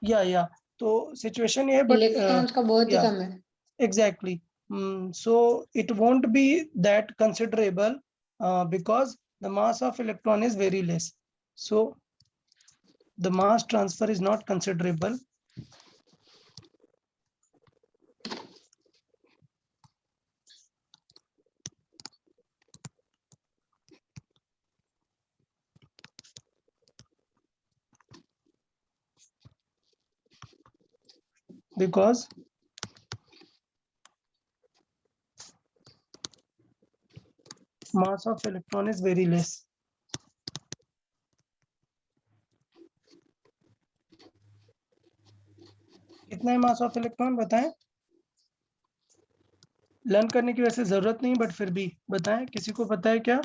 या तो सिचुएशन ये है, बट इलेक्ट्रॉन्स का बहुत ही yeah. कम है। Exactly. So it won't be that considerable because the mass of electron is very less. So the mass transfer is not considerable. Because mass of electron is very less. कितना है mass of electron बताएं? Learn करने की वैसे जरूरत नहीं, but फिर भी बताएं, किसी को पता है क्या?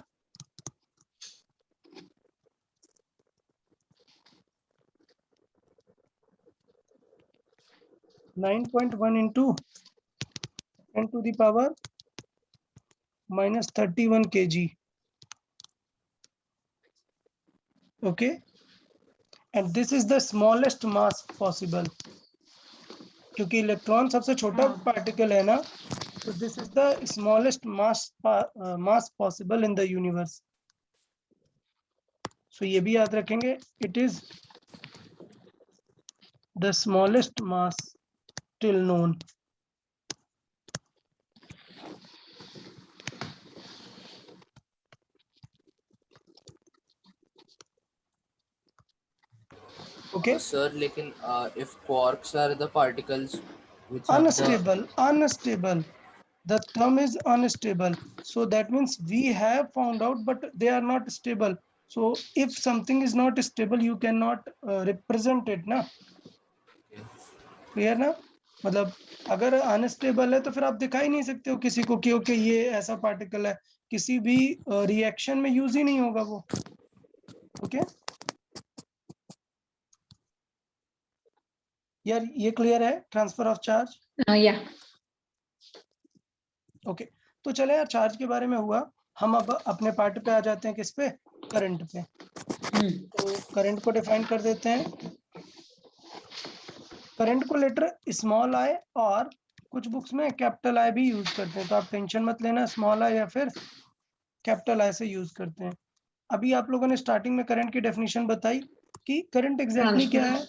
9.1 into 10 to the power -31 kg. Okay, and this is the smallest mass possible. क्योंकि इलेक्ट्रॉन सबसे छोटा पार्टिकल है ना, so this is the smallest mass possible in the universe. So ये भी याद रखेंगे, it is the smallest mass till known. Okay, sir लेकिन if quarks are the particles which have the unstable. The term is unstable. So that means we have found out, but they are not stable. So if something is not stable, you cannot represent it ना. Clear ना? मतलब अगर unstable है तो फिर आप दिखा ही नहीं सकते हो किसी को कि ओके ये ऐसा पार्टिकल है, किसी भी रिएक्शन में यूज ही नहीं होगा वो। ओके यार, ये क्लियर है ट्रांसफर ऑफ चार्ज? या ओके, तो चले यार, चार्ज के बारे में हुआ। हम अब अपने पार्ट पे आ जाते हैं, किस पे? करंट पे। तो करंट को डिफाइन कर देते हैं। करंट को लेटर स्मॉल आई और कुछ बुक्स में कैपिटल आई भी यूज करते हैं, तो आप टेंशन मत लेना, स्मॉल आई या फिर कैपिटल आई से यूज करते हैं। अभी आप लोगों ने स्टार्टिंग में करंट की डेफिनेशन बताई कि करंट एग्जैक्टली क्या है?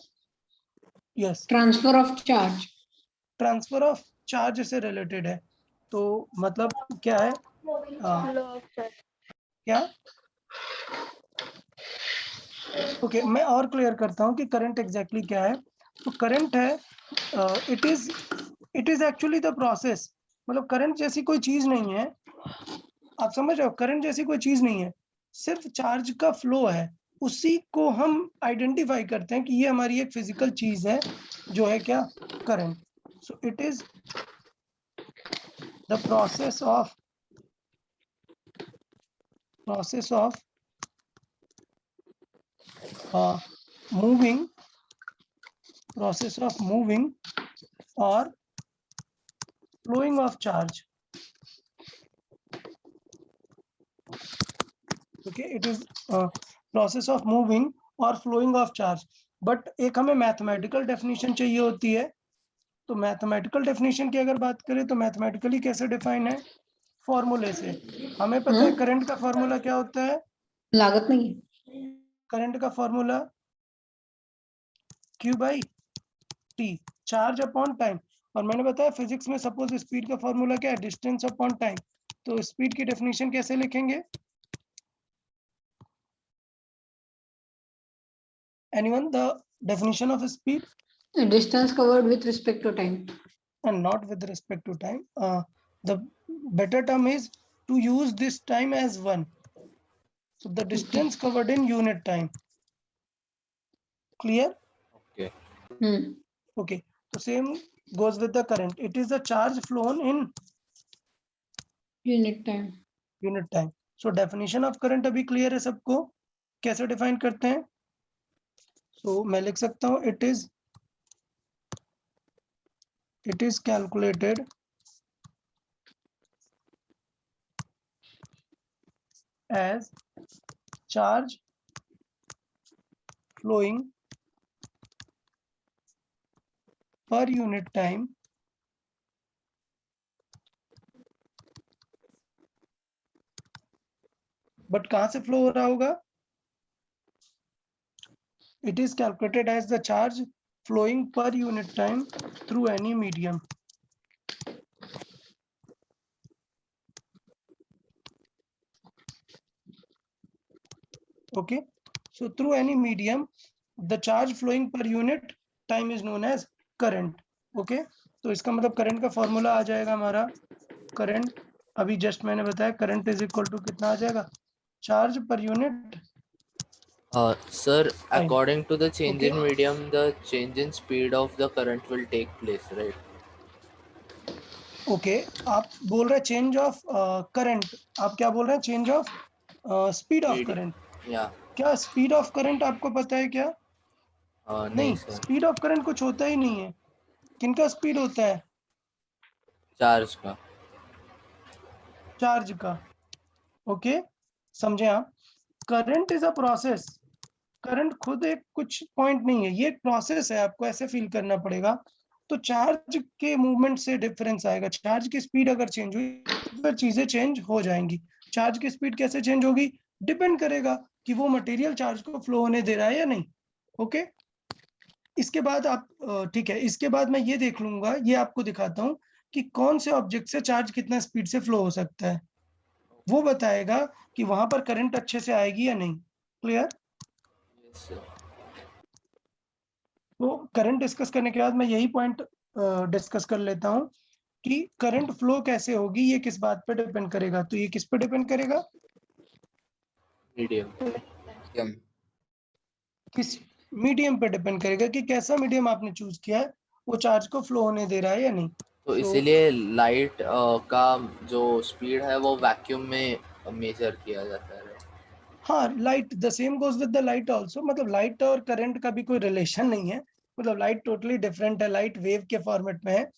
Yes, transfer of charge. Transfer of charge से रिलेटेड है। तो मतलब क्या है? Law of charge. क्या? ओके, मैं और क्लियर करता हूँ कि करंट एग्जैक्टली क्या है। तो करंट है, it is actually the process. मतलब करंट जैसी कोई चीज नहीं है, आप समझ रहे हो? करंट जैसी कोई चीज नहीं है, सिर्फ चार्ज का फ्लो है। उसी को हम आइडेंटिफाई करते हैं कि ये हमारी एक फिजिकल चीज है, जो है क्या? Current. So it is the process of moving or flowing of charge. Okay, it is process of moving or flowing of charge. But एक हमें मैथमेटिकल डेफिनेशन चाहिए होती है। तो मैथमेटिकल डेफिनेशन की अगर बात करें तो मैथमेटिकली कैसे डिफाइन है? फॉर्मूले से। हमें पता है करंट का फॉर्मूला क्या होता है? लागत नहीं है। करंट का formula Q by T, charge upon time. और मैंने बताया फिजिक्स में सपोज स्पीड का फॉर्मूला क्या है? Distance upon time. तो स्पीड की डेफिनेशन कैसे लिखेंगे? Anyone, the definition of speed? Distance covered with respect to time. And not with respect to time. The better term is to use this time as one. So the distance covered in unit time. Clear? okay. Okay. So same goes with the current. It is the charge flown in Unit time. unit time. So definition of current अभी clear है सबको? कैसे define करते हैं? So मैं लिख सकता हूँ it is calculated as charge flowing per unit time but कहां से फ्लो हो रहा होगा? It is calculated as the charge flowing per unit time through any medium. Okay, so through any medium, the charge flowing per unit time is known as current. Okay, तो इसका मतलब current का formula आ जाएगा हमारा, current अभी just मैंने बताया, current is equal to कितना आ जाएगा? Charge per unit. Sir, Fine. according to the change Okay. in medium, the change in speed of the current will take place, right? Okay आप बोल रहे हैं चेंज ऑफ करंट, आप क्या बोल रहे हैं? Change of speed of Speed. Current. Yeah. क्या स्पीड ऑफ करंट आपको पता है क्या? नहीं नहीं, sir. स्पीड ऑफ करंट कुछ होता ही नहीं है. किनका स्पीड होता है? चार्ज का. चार्ज का. ओके, समझे आप? Current is a process. Current खुद एक कुछ पॉइंट नहीं है, ये एक प्रोसेस है, आपको ऐसे फील करना पड़ेगा. तो चार्ज के मूवमेंट से डिफरेंस आएगा. चार्ज की स्पीड अगर चेंज हुई तो फिर चीजें चेंज हो जाएंगी. चार्ज की स्पीड कैसे चेंज होगी? डिपेंड करेगा कि वो मटेरियल चार्ज को फ्लो होने दे रहा है या नहीं. ओके, इसके बाद आप ठीक है, इसके बाद मैं ये देख लूंगा, ये आपको दिखाता हूँ कि कौन से ऑब्जेक्ट से चार्ज कितना स्पीड से फ्लो हो सकता है. वो बताएगा कि वहां पर करंट अच्छे से आएगी या नहीं. क्लियर? Yes, sir. तो करंट डिस्कस करने के बाद मैं यही पॉइंट डिस्कस कर लेता हूँ कि करंट फ्लो कैसे होगी, ये किस बात पे डिपेंड करेगा. तो ये किस पे डिपेंड करेगा? Medium. किस मीडियम पे डिपेंड करेगा कि कैसा मीडियम आपने चूज किया है, वो चार्ज को फ्लो होने दे रहा है या नहीं. तो इसीलिए लाइट का जो स्पीड है वो वैक्यूम में मेजर किया जाता है. हाँ, light the same goes with the light also. मतलब लाइट और करंट का भी कोई रिलेशन नहीं है. मतलब लाइट टोटली डिफरेंट है. लाइट वेव के फॉर्मेट में है,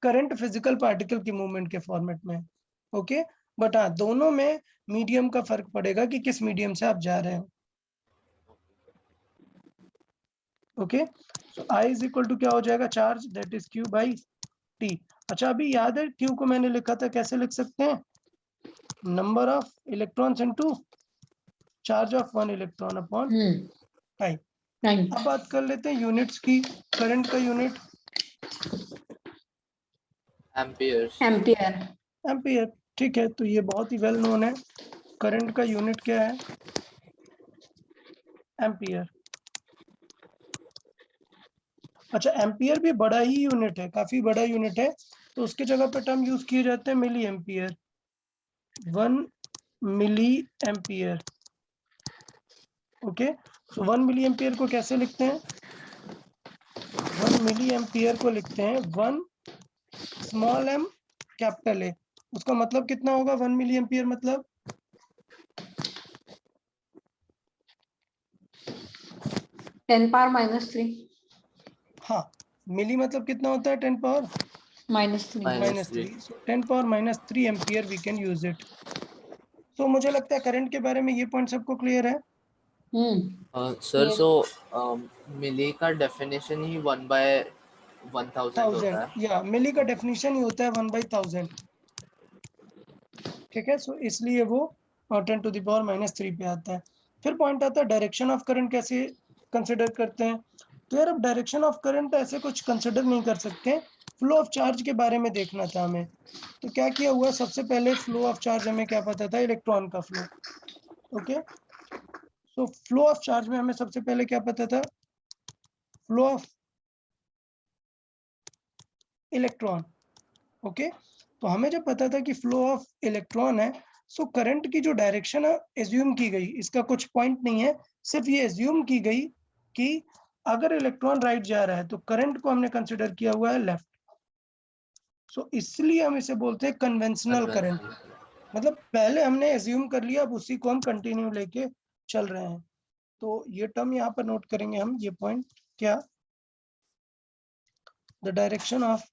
करंट फिजिकल पार्टिकल के मूवमेंट के फॉर्मेट में है. ओके, बट हाँ, दोनों में मीडियम का फर्क पड़ेगा कि किस मीडियम से आप जा रहे हो. Okay, so I is equal to क्या हो जाएगा? Charge that is Q by T. अच्छा, अभी याद है क्यू को मैंने लिखा था, कैसे लिख सकते हैं? Number of electrons into charge of one electron upon time. अब बात कर लेते हैं यूनिट्स की. करंट का यूनिट एम्पियर्स. एम्पियर. एम्पियर. ठीक है, तो ये बहुत ही वेल नोन है. करंट का यूनिट क्या है? एम्पियर. अच्छा, एम्पियर भी बड़ा ही यूनिट है, काफी बड़ा यूनिट है. तो उसके जगह पे टर्म यूज किए जाते हैं milliampere. 1 milliampere. Okay, so 1 milliampere को कैसे लिखते हैं? 1 मिली एम्पियर को लिखते हैं 1 स्मॉल m कैपिटल ए. उसका मतलब कितना होगा 1 मिली एम्पियर? मतलब 10 पावर -3. हाँ, मिली मतलब कितना होता है? 10 power -3. -3. So 10 power -3 ampere we can use it. तो मुझे लगता है करंट के बारे में ये पॉइंट सबको क्लियर है. Sir, Yes. सो मिली का डेफिनेशन ही 1/1000 होता है. या मिली का डेफिनेशन ही होता है 1/1000. ठीक है, सो इसलिए वो 10 टू द पावर -3 पे आता है. फिर पॉइंट आता है डायरेक्शन ऑफ करंट कैसे कंसिडर करते हैं. तो यार अब डायरेक्शन ऑफ करंट ऐसे कुछ कंसिडर नहीं कर सकते. फ्लो ऑफ चार्ज के बारे में देखना था हमें. तो क्या किया हुआ, सबसे पहले फ्लो ऑफ चार्ज हमें क्या पता था? इलेक्ट्रॉन का flow. Okay, so flow of charge में हमें सबसे पहले क्या पता था? Flow of electron. ओके, तो हमें जब पता था कि फ्लो ऑफ इलेक्ट्रॉन है, सो करंट की जो डायरेक्शन है एज्यूम की गई. इसका कुछ पॉइंट नहीं है, सिर्फ ये एज्यूम की गई कि अगर इलेक्ट्रॉन राइट जा रहा है तो करंट को हमने कंसिडर किया हुआ है लेफ्ट. सो इसलिए हम इसे बोलते हैं कन्वेंशनल करंट. मतलब पहले हमने एज्यूम कर लिया, अब उसी को हम कंटिन्यू लेके चल रहे हैं. तो ये टर्म यहाँ पर नोट करेंगे हम, ये पॉइंट क्या? The direction of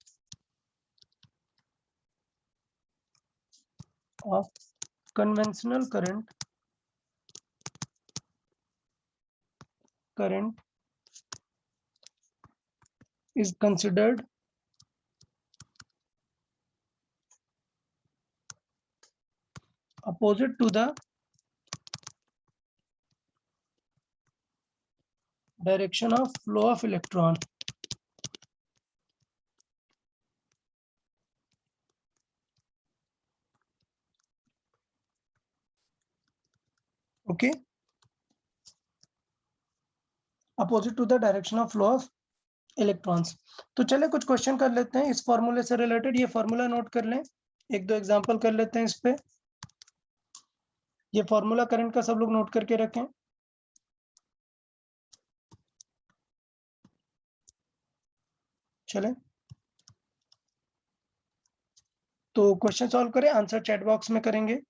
conventional current current is considered opposite to the direction of flow of electron. Okay, opposite to the direction of flow of electrons. तो चले कुछ क्वेश्चन कर लेते हैं इस फॉर्मूले से रिलेटेड। ये फॉर्मूला नोट कर लें, एक दो एग्जांपल कर लेते हैं इस पे। ये फॉर्मूला करंट का सब लोग नोट करके रखें। चले तो क्वेश्चन सॉल्व करें, आंसर चैट बॉक्स में करेंगे।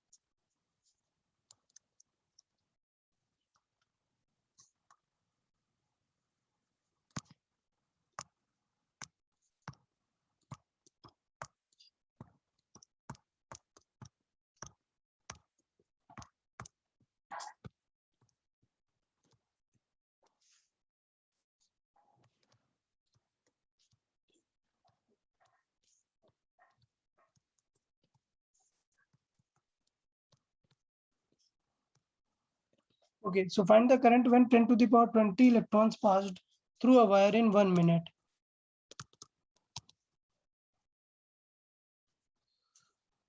Okay, so find the current when 10 to the power 20 electrons passed through a wire in 1 minute.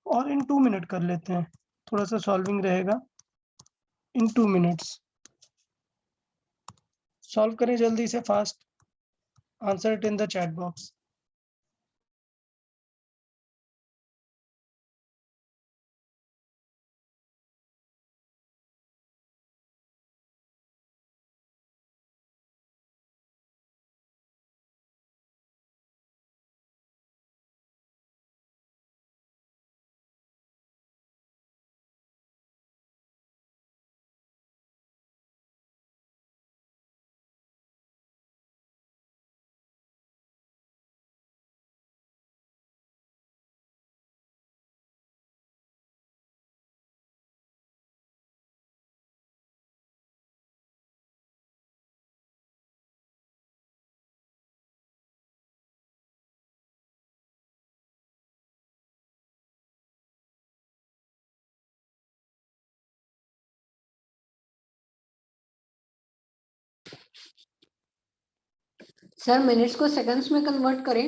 और in 2 मिनट कर लेते हैं, थोड़ा सा सॉल्विंग रहेगा। in 2 minutes सॉल्व करें जल्दी से, fast. Answer it in the chat box. Sir minutes को सेकंड्स में कन्वर्ट करें।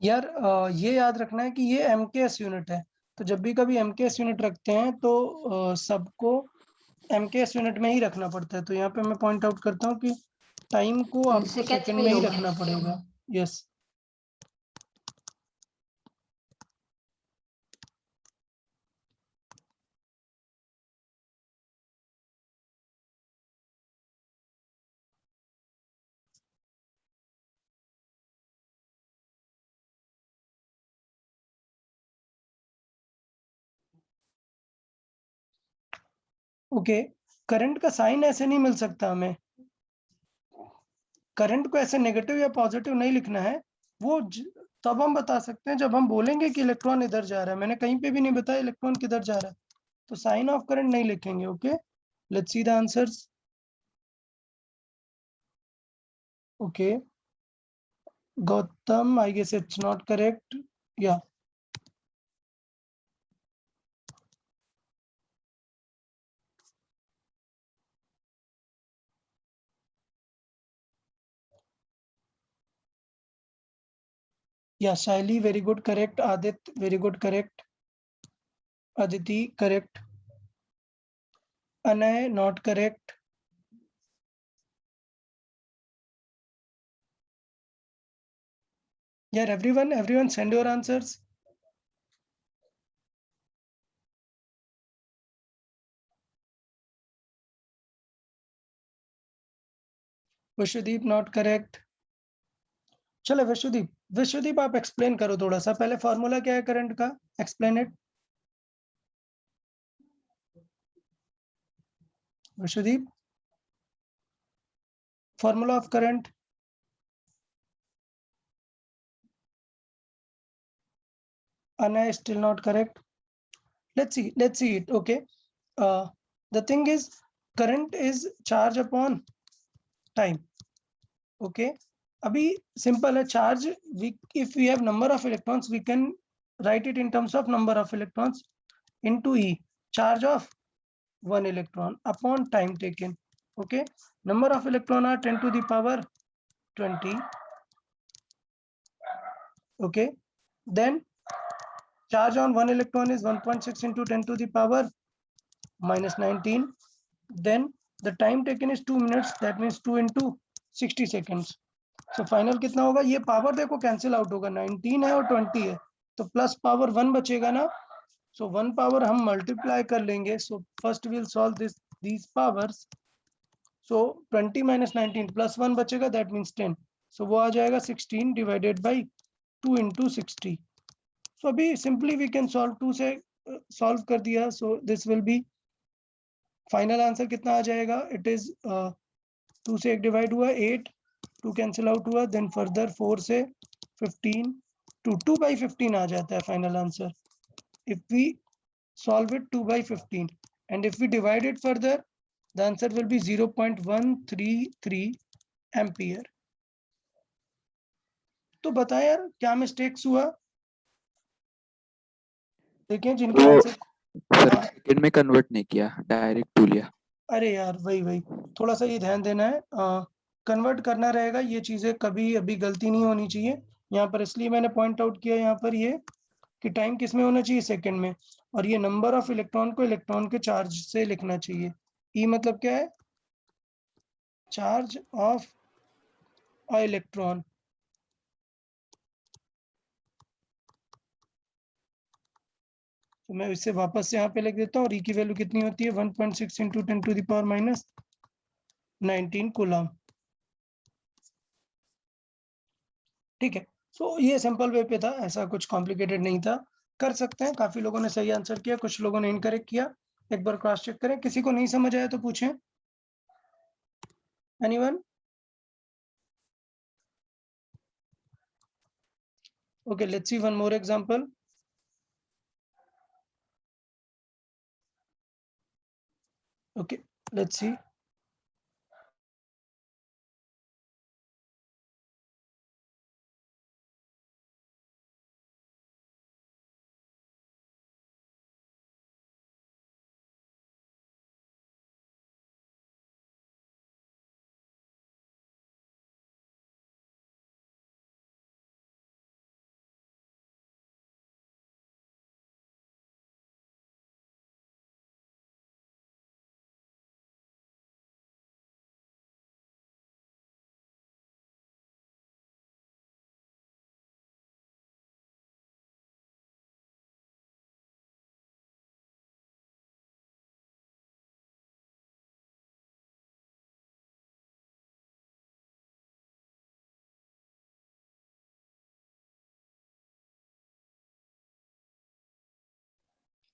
यार ये याद रखना है कि ये एमकेएस यूनिट है, तो जब भी कभी एमकेएस यूनिट रखते हैं तो सबको एमकेएस यूनिट में ही रखना पड़ता है। तो यहाँ पे मैं पॉइंट आउट करता हूँ कि टाइम को आपको सेकंड्स सेकंड में में ही होगा। रखना पड़ेगा। Yes, okay. करंट का साइन ऐसे नहीं मिल सकता हमें, करंट को ऐसे नेगेटिव या पॉजिटिव नहीं लिखना है। वो तब हम बता सकते हैं जब हम बोलेंगे कि इलेक्ट्रॉन इधर जा रहा है। मैंने कहीं पे भी नहीं बताया इलेक्ट्रॉन किधर जा रहा है, तो साइन ऑफ करंट नहीं लिखेंगे। Okay, let's see the answers. Okay Gautam, I guess it's not correct. या Shaili, very good, correct. Adit, very good, correct. Aditi, correct. Anay, not correct. Yeah, everyone send your answers. Vishwadeep, not correct. चलो विश्वदीप आप explain करो थोड़ा सा, पहले formula क्या है current का, explain it. Vishwadeep, formula of current. Anna is still not correct. Let's see it. Okay, the thing is current is charge upon time. Okay, अभी सिंपल है, charge if we have number of electrons we can write it in terms of number of electrons into E, charge of 1 electron upon time taken. Okay, number of electron are 10 to the power 20. Okay, then charge on 1 electron is 1.6 into 10 to the power minus 19. Then the time taken is 2 minutes, that means 2 into 60 seconds. So final कितना होगा, ये power देखो cancel out होगा, 19 है और 20 है, तो plus power 1 बचेगा ना, so 1 पावर हम मल्टीप्लाई कर लेंगे. So first we'll solve these powers. So 20 minus 19 plus 1 बचेगा, that means 10. So वो आ जाएगा 16 divided by 2 into 60. So अभी simply we can solve 2 से solve कर दिया. So this will be final answer कितना आ जाएगा, it is 2 से 1 divide हुआ 8, 2 cancel out हुआ, then further 4 से 15 to 2 by 15 आ जाता है final answer. If we solve it 2 by 15 and if we divide it further, the answer will be 0.133 ampere. तो बता यार क्या मिस्टेक्स हुआ, देखें जिनके तो आंसर. सर सेकंड में कन्वर्ट नहीं किया, डायरेक्ट टू लिया. अरे यार वही थोड़ा सा ये ध्यान देना है, कन्वर्ट करना रहेगा, ये चीजें कभी अभी गलती नहीं होनी चाहिए यहाँ पर, इसलिए मैंने पॉइंट आउट किया यहाँ पर ये कि टाइम किस में होना चाहिए, सेकंड में, और ये नंबर ऑफ इलेक्ट्रॉन को इलेक्ट्रॉन के चार्ज से लिखना चाहिए. ई मतलब क्या है, चार्ज ऑफ अ इलेक्ट्रॉन. तो मैं इसे वापस से यहाँ पे लिख देता हूँ, और ई की वैल्यू कितनी होती है, 1.6 into 10 to the power minus 19 coulomb. ठीक है, सो ये सिंपल वे पे था, ऐसा कुछ कॉम्प्लिकेटेड नहीं था, कर सकते हैं. काफी लोगों ने सही आंसर किया, कुछ लोगों ने इनकरेक्ट किया, एक बार क्रॉस चेक करें. किसी को नहीं समझ आया तो पूछें. Anyone? Okay, let's see one more example. Okay, let's see.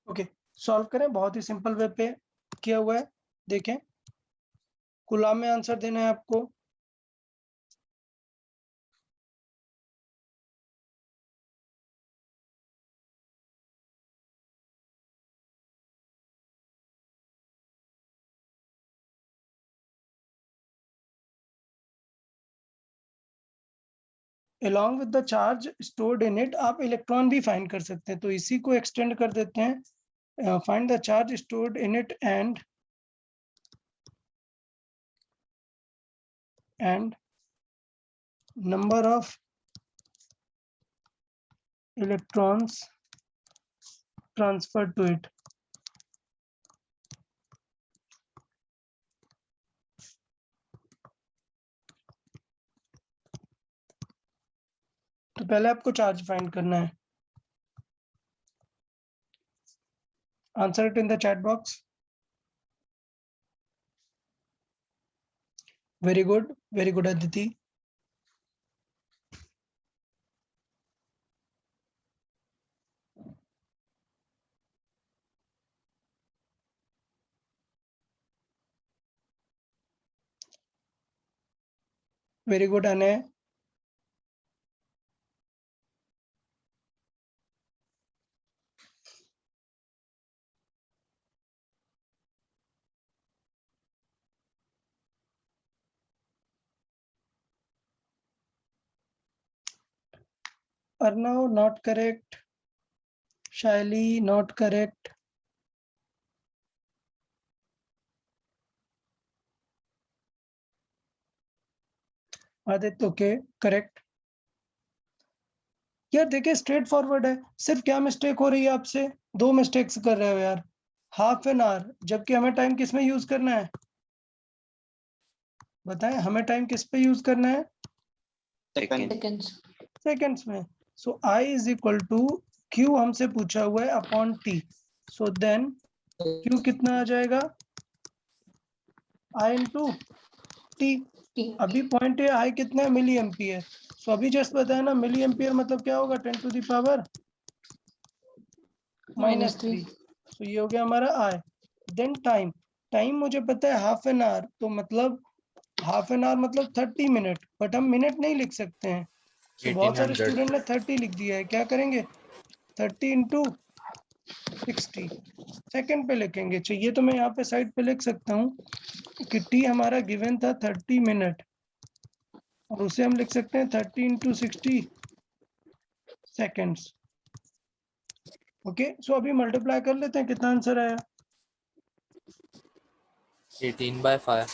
Okay, solve करें, बहुत ही सिंपल वे पे किया हुआ है. देखें, कूलम में आंसर देना है आपको. along with the charge stored in it, आप इलेक्ट्रॉन भी फाइंड कर सकते हैं, तो इसी को एक्सटेंड कर देते हैं. Find the charge stored in it and number of electrons transferred to it. तो पहले आपको चार्ज फाइंड करना है. Answer it in the chat box. Very good Aditi. Very good Anay. Arnav, not correct. Shaili, not correct. Adit, okay, correct. यार देखिए straight forward है, सिर्फ क्या मिस्टेक हो रही है आपसे, दो मिस्टेक्स कर रहे हो यार। हाफ एन आवर, जबकि हमें टाइम किस में यूज करना है, बताएं हमें टाइम किस पे यूज करना है, सेकंड्स। सेकंड्स में। So I is equal to Q हमसे पूछा हुआ है upon T, so then Q कितना आ जाएगा, I इंटू T। अभी पॉइंट है I कितना है, मिली एम्पियर। सो अभी जस्ट बताया ना, मिली एम्पियर मतलब क्या होगा, 10 टू द पावर -3। सो ये हो गया हमारा I। देन टाइम, टाइम मुझे पता है हाफ एन आवर, तो मतलब हाफ एन आवर मतलब 30 मिनट, बट हम मिनट नहीं लिख सकते हैं। सो बहुत सारे 1800 स्टूडेंट ने 30 लिख दिया है, क्या करेंगे, 30 इंटू 60 सेकंड पे लिखेंगे। चाहिए तो मैं यहाँ पे साइड पे लिख सकता हूँ कि टी हमारा गिवन था 30 मिनट, और उसे हम लिख सकते हैं 30 इंटू 60 सेकेंड्स। ओके, सो अभी मल्टीप्लाई कर लेते हैं, कितना आंसर आया, 18/5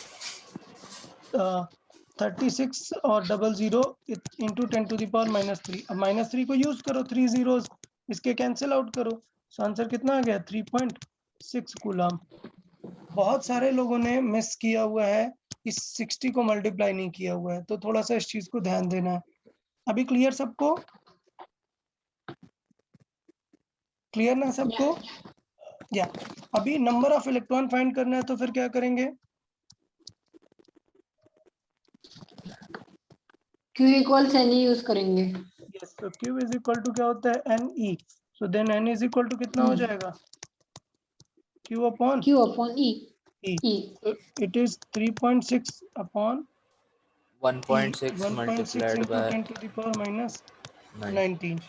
36 और 00 इंटू 10 टू द पावर -3। अब -3 को यूज करो, 3 जीरोस इसके कैंसिल आउट करो, सो आंसर कितना आ गया, 3.6 कूलम। बहुत सारे लोगों ने मिस किया हुआ है, इस 60 को मल्टीप्लाई नहीं किया हुआ है, तो थोड़ा सा इस चीज को ध्यान देना है। अभी क्लियर सबको, क्लियर ना सबको, या अभी नंबर ऑफ इलेक्ट्रॉन फाइंड करना है, तो फिर क्या करेंगे, Q इक्वल्स एनी यूज करेंगे। यस, तो Q इज इक्वल टू क्या होता है, NE। So then N is equal to कितना हो जाएगा, Q upon Q upon E। E। तो it is 3.6 upon 1.6 1.6 multiplied into by 10 to the power 9 -19।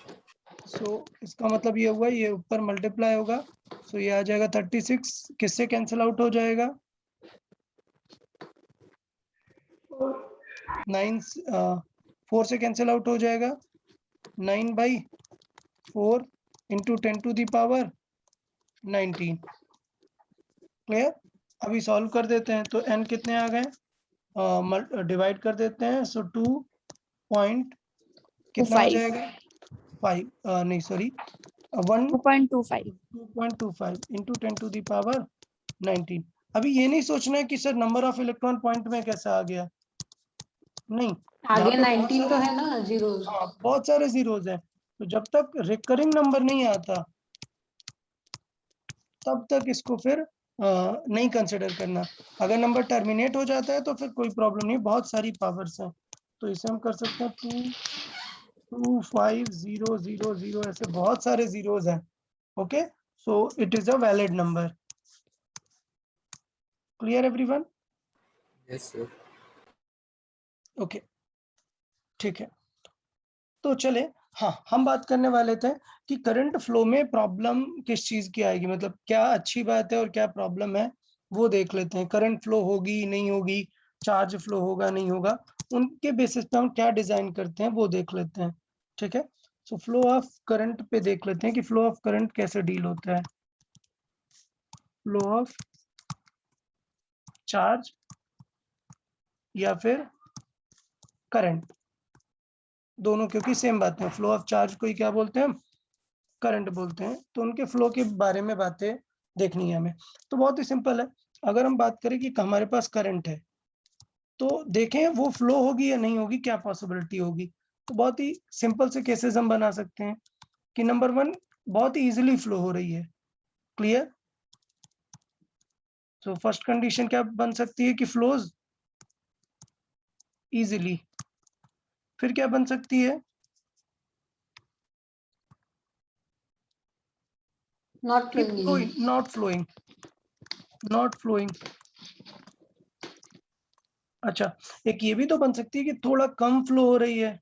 So इसका मतलब ये हुआ, ये ऊपर मल्टीप्लाई होगा, सो ये आ जाएगा 36, किससे कैंसिल आउट हो जाएगा, 4 से कैंसिल आउट हो जाएगा, 9/4 into 10 to the power 19। Clear, अभी सॉल्व कर देते हैं, तो n कितने आ गए, डिवाइड कर देते हैं, सो 2 पॉइंट कितना आ जाएगा, 5 नहीं sorry 2.25 2.25 into 10 to the power 19। अभी ये नहीं सोचना है कि sir number of electron point में कैसा आ गया, नहीं, यहाँ आगे पे बहुत 19 तो सारे, है ना जीरोस। हाँ बहुत सारे जीरोज हैं, तो जब तक रिकरिंग नंबर नहीं आता तब तक इसको फिर नहीं कंसिडर करना। अगर नंबर टर्मिनेट हो जाता है तो फिर कोई प्रॉब्लम नहीं, बहुत सारी पावर्स हैं, तो इसे हम कर सकते हैं 22500 ऐसे बहुत सारे जीरोज हैं। Okay, so it is a valid number. Clear everyone, yes sir okay ठीक है, तो चले, हाँ हम बात करने वाले थे कि करंट फ्लो में प्रॉब्लम किस चीज की आएगी, मतलब क्या अच्छी बात है और क्या प्रॉब्लम है, वो देख लेते हैं। करंट फ्लो होगी नहीं होगी, चार्ज फ्लो होगा नहीं होगा, उनके बेसिस पे हम क्या डिजाइन करते हैं वो देख लेते हैं। ठीक है, सो फ्लो ऑफ करंट पे देख लेते हैं कि फ्लो ऑफ करंट कैसे डील होता है, फ्लो ऑफ चार्ज या फिर करंट, दोनों क्योंकि सेम बात है, फ्लो ऑफ चार्ज को ही क्या बोलते हैं हम, करंट बोलते हैं, तो उनके फ्लो के बारे में बातें देखनी है हमें। तो बहुत ही सिंपल है, अगर हम बात करें कि हमारे पास करंट है, तो देखें वो फ्लो होगी या नहीं होगी, क्या पॉसिबिलिटी होगी। तो बहुत ही सिंपल से केसेस हम बना सकते हैं कि नंबर 1 बहुत ही इजीली फ्लो हो रही है। क्लियर, सो फर्स्ट कंडीशन क्या बन सकती है कि फ्लोज इजीली, फिर क्या बन सकती है, not flowing. Not flowing, not flowing. अच्छा, एक ये भी तो बन सकती है कि थोड़ा कम फ्लो हो रही है।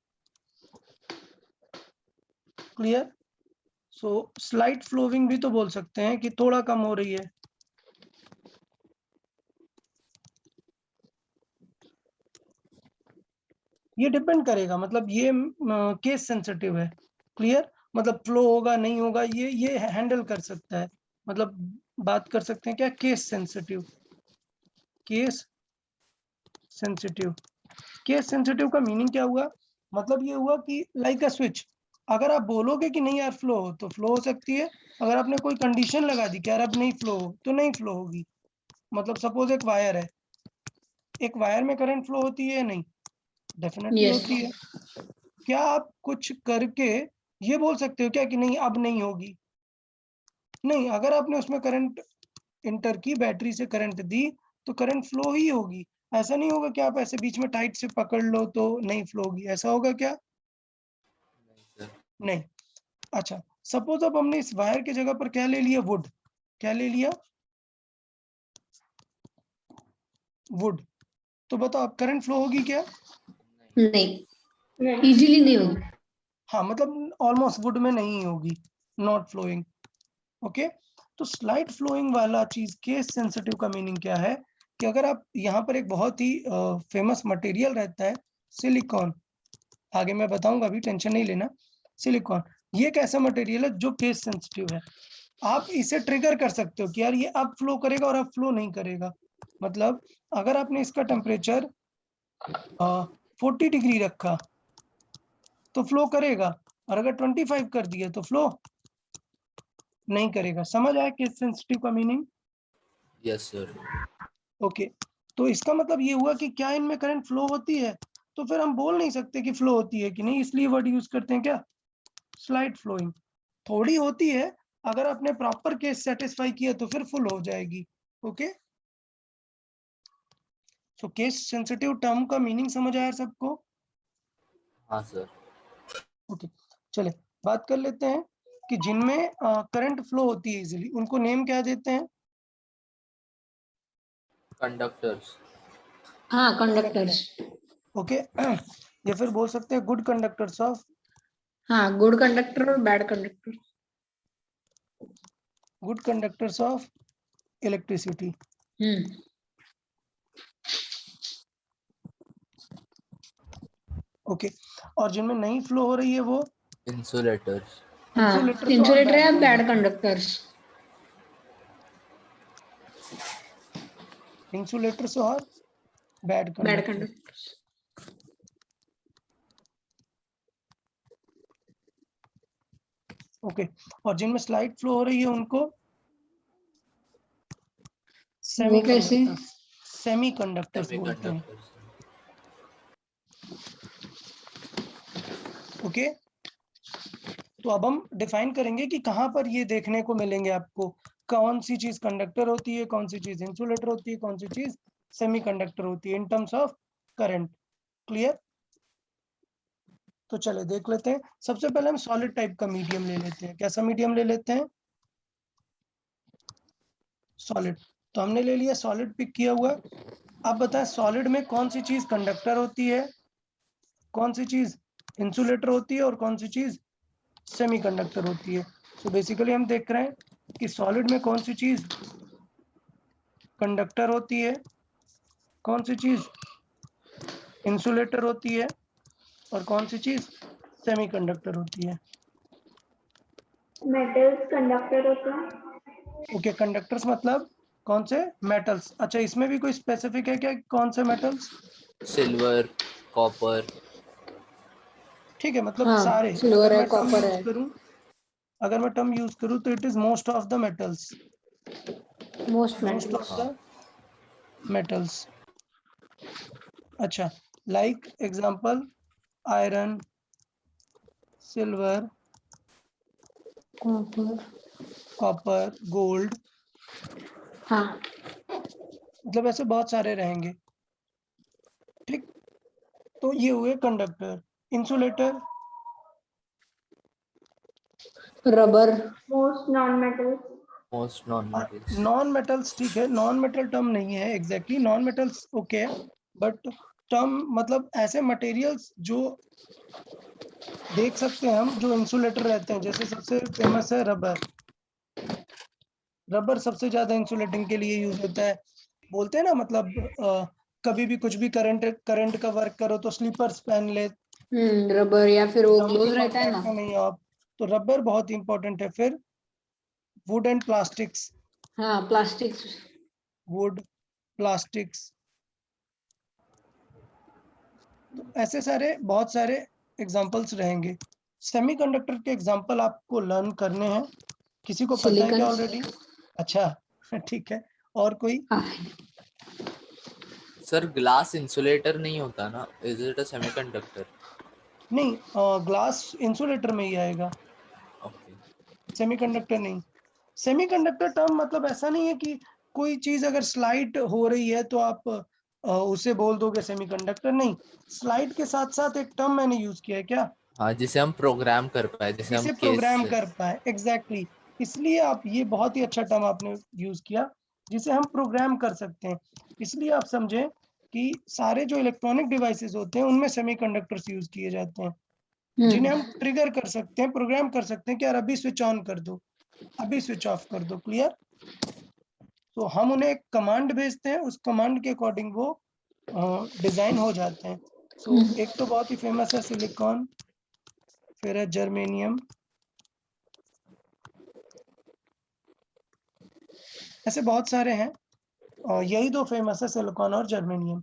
क्लियर, सो स्लाइट फ्लोइंग भी तो बोल सकते हैं कि थोड़ा कम हो रही है। ये डिपेंड करेगा, मतलब ये केस सेंसिटिव है। क्लियर, मतलब फ्लो होगा नहीं होगा ये हैंडल कर सकता है, मतलब बात कर सकते हैं क्या, case sensitive. Case sensitive, case sensitive का मीनिंग क्या हुआ, मतलब ये हुआ कि लाइक अ स्विच, अगर आप बोलोगे कि नहीं यार फ्लो हो तो फ्लो हो सकती है, अगर आपने कोई कंडीशन लगा दी कि यार अब नहीं फ्लो हो तो नहीं फ्लो होगी। मतलब सपोज एक वायर है, एक वायर में करंट फ्लो होती है या नहीं, डेफिनेटली Yes. होती है। क्या आप कुछ करके ये बोल सकते हो क्या कि नहीं अब नहीं होगी, नहीं, अगर आपने उसमें करंट इंटर की, बैटरी से करंट दी तो करंट फ्लो ही होगी। ऐसा नहीं होगा कि आप ऐसे बीच में टाइट से पकड़ लो तो नहीं फ्लो होगी, ऐसा होगा क्या, नहीं। अच्छा, सपोज अब हमने इस वायर की जगह पर क्या ले लिया, वुड, क्या ले लिया, वुड, तो बताओ अब करंट फ्लो होगी क्या, नहीं, इजीली नहीं होगी। हाँ मतलब ऑलमोस्ट वुड में नहीं होगी, नॉट फ्लोइंग। ओके, तो स्लाइड फ्लोइंग वाला चीज केस सेंसिटिव का मीनिंग क्या है कि अगर आप यहाँ पर एक बहुत ही फेमस मटेरियल रहता है सिलिकॉन, आगे मैं बताऊंगा, अभी टेंशन नहीं लेना। सिलिकॉन ये एक ऐसा मटेरियल है जो केस सेंसिटिव है, आप इसे ट्रिगर कर सकते हो कि यार ये अब फ्लो करेगा और अब फ्लो नहीं करेगा। मतलब अगर आपने इसका टेम्परेचर 40 डिग्री रखा तो फ्लो करेगा, और अगर 25 कर दिया तो फ्लो नहीं करेगा। समझ आया केस सेंसिटिव का मीनिंग? Yes sir. ओके, तो इसका मतलब ये हुआ कि क्या इनमें करंट फ्लो होती है, तो फिर हम बोल नहीं सकते कि फ्लो होती है कि नहीं, इसलिए वर्ड यूज करते हैं क्या, स्लाइड फ्लोइंग। थोड़ी होती है, अगर आपने प्रॉपर केस सेटिस्फाई किया तो फिर फुल हो जाएगी। Okay, so case sensitive term का मीनिंग समझ आया सबको? हाँ सर। ओके, चले बात कर लेते हैं कि जिनमें करंट फ्लो होती है इजीली, उनको नेम क्या देते हैं? कंडक्टर्स। हाँ, कंडक्टर्स। ओके, या फिर बोल सकते हैं गुड कंडक्टर्स ऑफ, हाँ, गुड कंडक्टर और bad conductor. Good conductors of electricity. Okay, और जिनमें नहीं फ्लो हो रही है वो इंसुलेटर्स। हाँ, इंसुलेटर इंसुलेटर या बैड कंडक्टर्स। इंसुलेटर्स और bad bad conductor. Conductors. Okay, और जिनमें स्लाइड फ्लो हो रही है उनको वो कैसे? सेमी कंडक्टर्स बोलते हैं। सेमीकंडक्टर्स। ओके, तो अब हम डिफाइन करेंगे कि कहाँ पर ये देखने को मिलेंगे आपको, कौन सी चीज कंडक्टर होती है, कौन सी चीज इंसुलेटर होती है, कौन सी चीज सेमीकंडक्टर होती है इन टर्म्स ऑफ करंट। क्लियर? तो चले देख लेते हैं। सबसे पहले हम सॉलिड टाइप का मीडियम ले लेते हैं। कैसा मीडियम ले लेते हैं? सॉलिड। तो हमने ले लिया, सॉलिड पिक किया हुआ। अब बताएं सॉलिड में कौन सी चीज कंडक्टर होती है, कौन सी चीज इंसुलेटर होती है, और कौन सी चीज सेमीकंडक्टर होती है। सो बेसिकली हम देख रहे हैं कि सॉलिड में कौन सी चीज कंडक्टर होती है, कौन सी चीज इंसुलेटर होती है, और कौन सी चीज सेमीकंडक्टर होती है। मेटल्स कंडक्टर होते हैं। ओके, कंडक्टर्स मतलब कौन से मेटल्स। अच्छा, इसमें भी कोई स्पेसिफिक है क्या कौन से मेटल्स? Silver, copper. ठीक है, मतलब हाँ, सारे। सिल्वर अगर है, मैं टर्म कॉपर यूज है। करूं, अगर मैं टर्म यूज करूं तो it is most of the metals, most most metals. Of the metals. अच्छा, like example iron, silver, copper. Copper, gold, हाँ, मतलब ऐसे बहुत सारे रहेंगे। ठीक, तो ये हुए conductor. Insulator, rubber. Most non metals. Most non metals. Non metals, ठीक है, नॉन मेटल टर्म नहीं है exactly, non metals okay, but term मतलब ऐसे मटेरियल्स जो देख सकते हैं हम, जो इंसुलेटर रहते हैं। जैसे सबसे फेमस है रबर, रबर सबसे ज्यादा इंसुलेटिंग के लिए यूज होता है। बोलते हैं ना, मतलब कभी भी कुछ भी करंट का वर्क करो तो स्लीपर्स पहन ले, रबर, या फिर वो ग्राउंड के ग्लोव रहता है कांटेक्ट ना। में नहीं हो आप। तो रबर बहुत इंपॉर्टेंट है। फिर वुड एंड प्लास्टिक्स, हाँ प्लास्टिक्स। वुड, प्लास्टिक्स, तो ऐसे सारे बहुत सारे एग्जांपल्स रहेंगे। सेमीकंडक्टर के एग्जांपल आपको लर्न करने हैं। किसी को पता है सिलिकॉन। क्या ऑलरेडी? अच्छा ठीक है, और कोई? हाँ सर ग्लास इंसुलेटर नहीं होता ना, इज इट अ सेमीकंडक्टर? नहीं, ग्लास इंसुलेटर में ही आएगा, ओके। सेमीकंडक्टर नहीं। सेमीकंडक्टर टर्म मतलब ऐसा नहीं है कि कोई चीज अगर स्लाइड हो रही है तो आप उसे बोल दोगे सेमीकंडक्टर, नहीं। स्लाइड के साथ साथ एक टर्म मैंने यूज किया है, क्या? हाँ, जिसे हम प्रोग्राम कर पाए, जिसे हम जिसे केस प्रोग्राम से। कर पाए, एग्जैक्टली। इसलिए आप, ये बहुत ही अच्छा टर्म आपने यूज किया, जिसे हम प्रोग्राम कर सकते हैं। इसलिए आप समझें कि सारे जो इलेक्ट्रॉनिक डिवाइसेस होते हैं उनमें सेमीकंडक्टर्स यूज किए जाते हैं, जिन्हें हम ट्रिगर कर सकते हैं, प्रोग्राम कर सकते हैं कि यार अभी स्विच ऑन कर दो, अभी स्विच ऑफ कर दो। क्लियर? तो हम उन्हें एक कमांड भेजते हैं, उस कमांड के अकॉर्डिंग वो डिजाइन हो जाते हैं। सो एक तो बहुत ही फेमस है सिलिकॉन, फिर है जर्मेनियम, ऐसे बहुत सारे हैं, और यही दो फेमस है, सिलिकॉन और जर्मेनियम।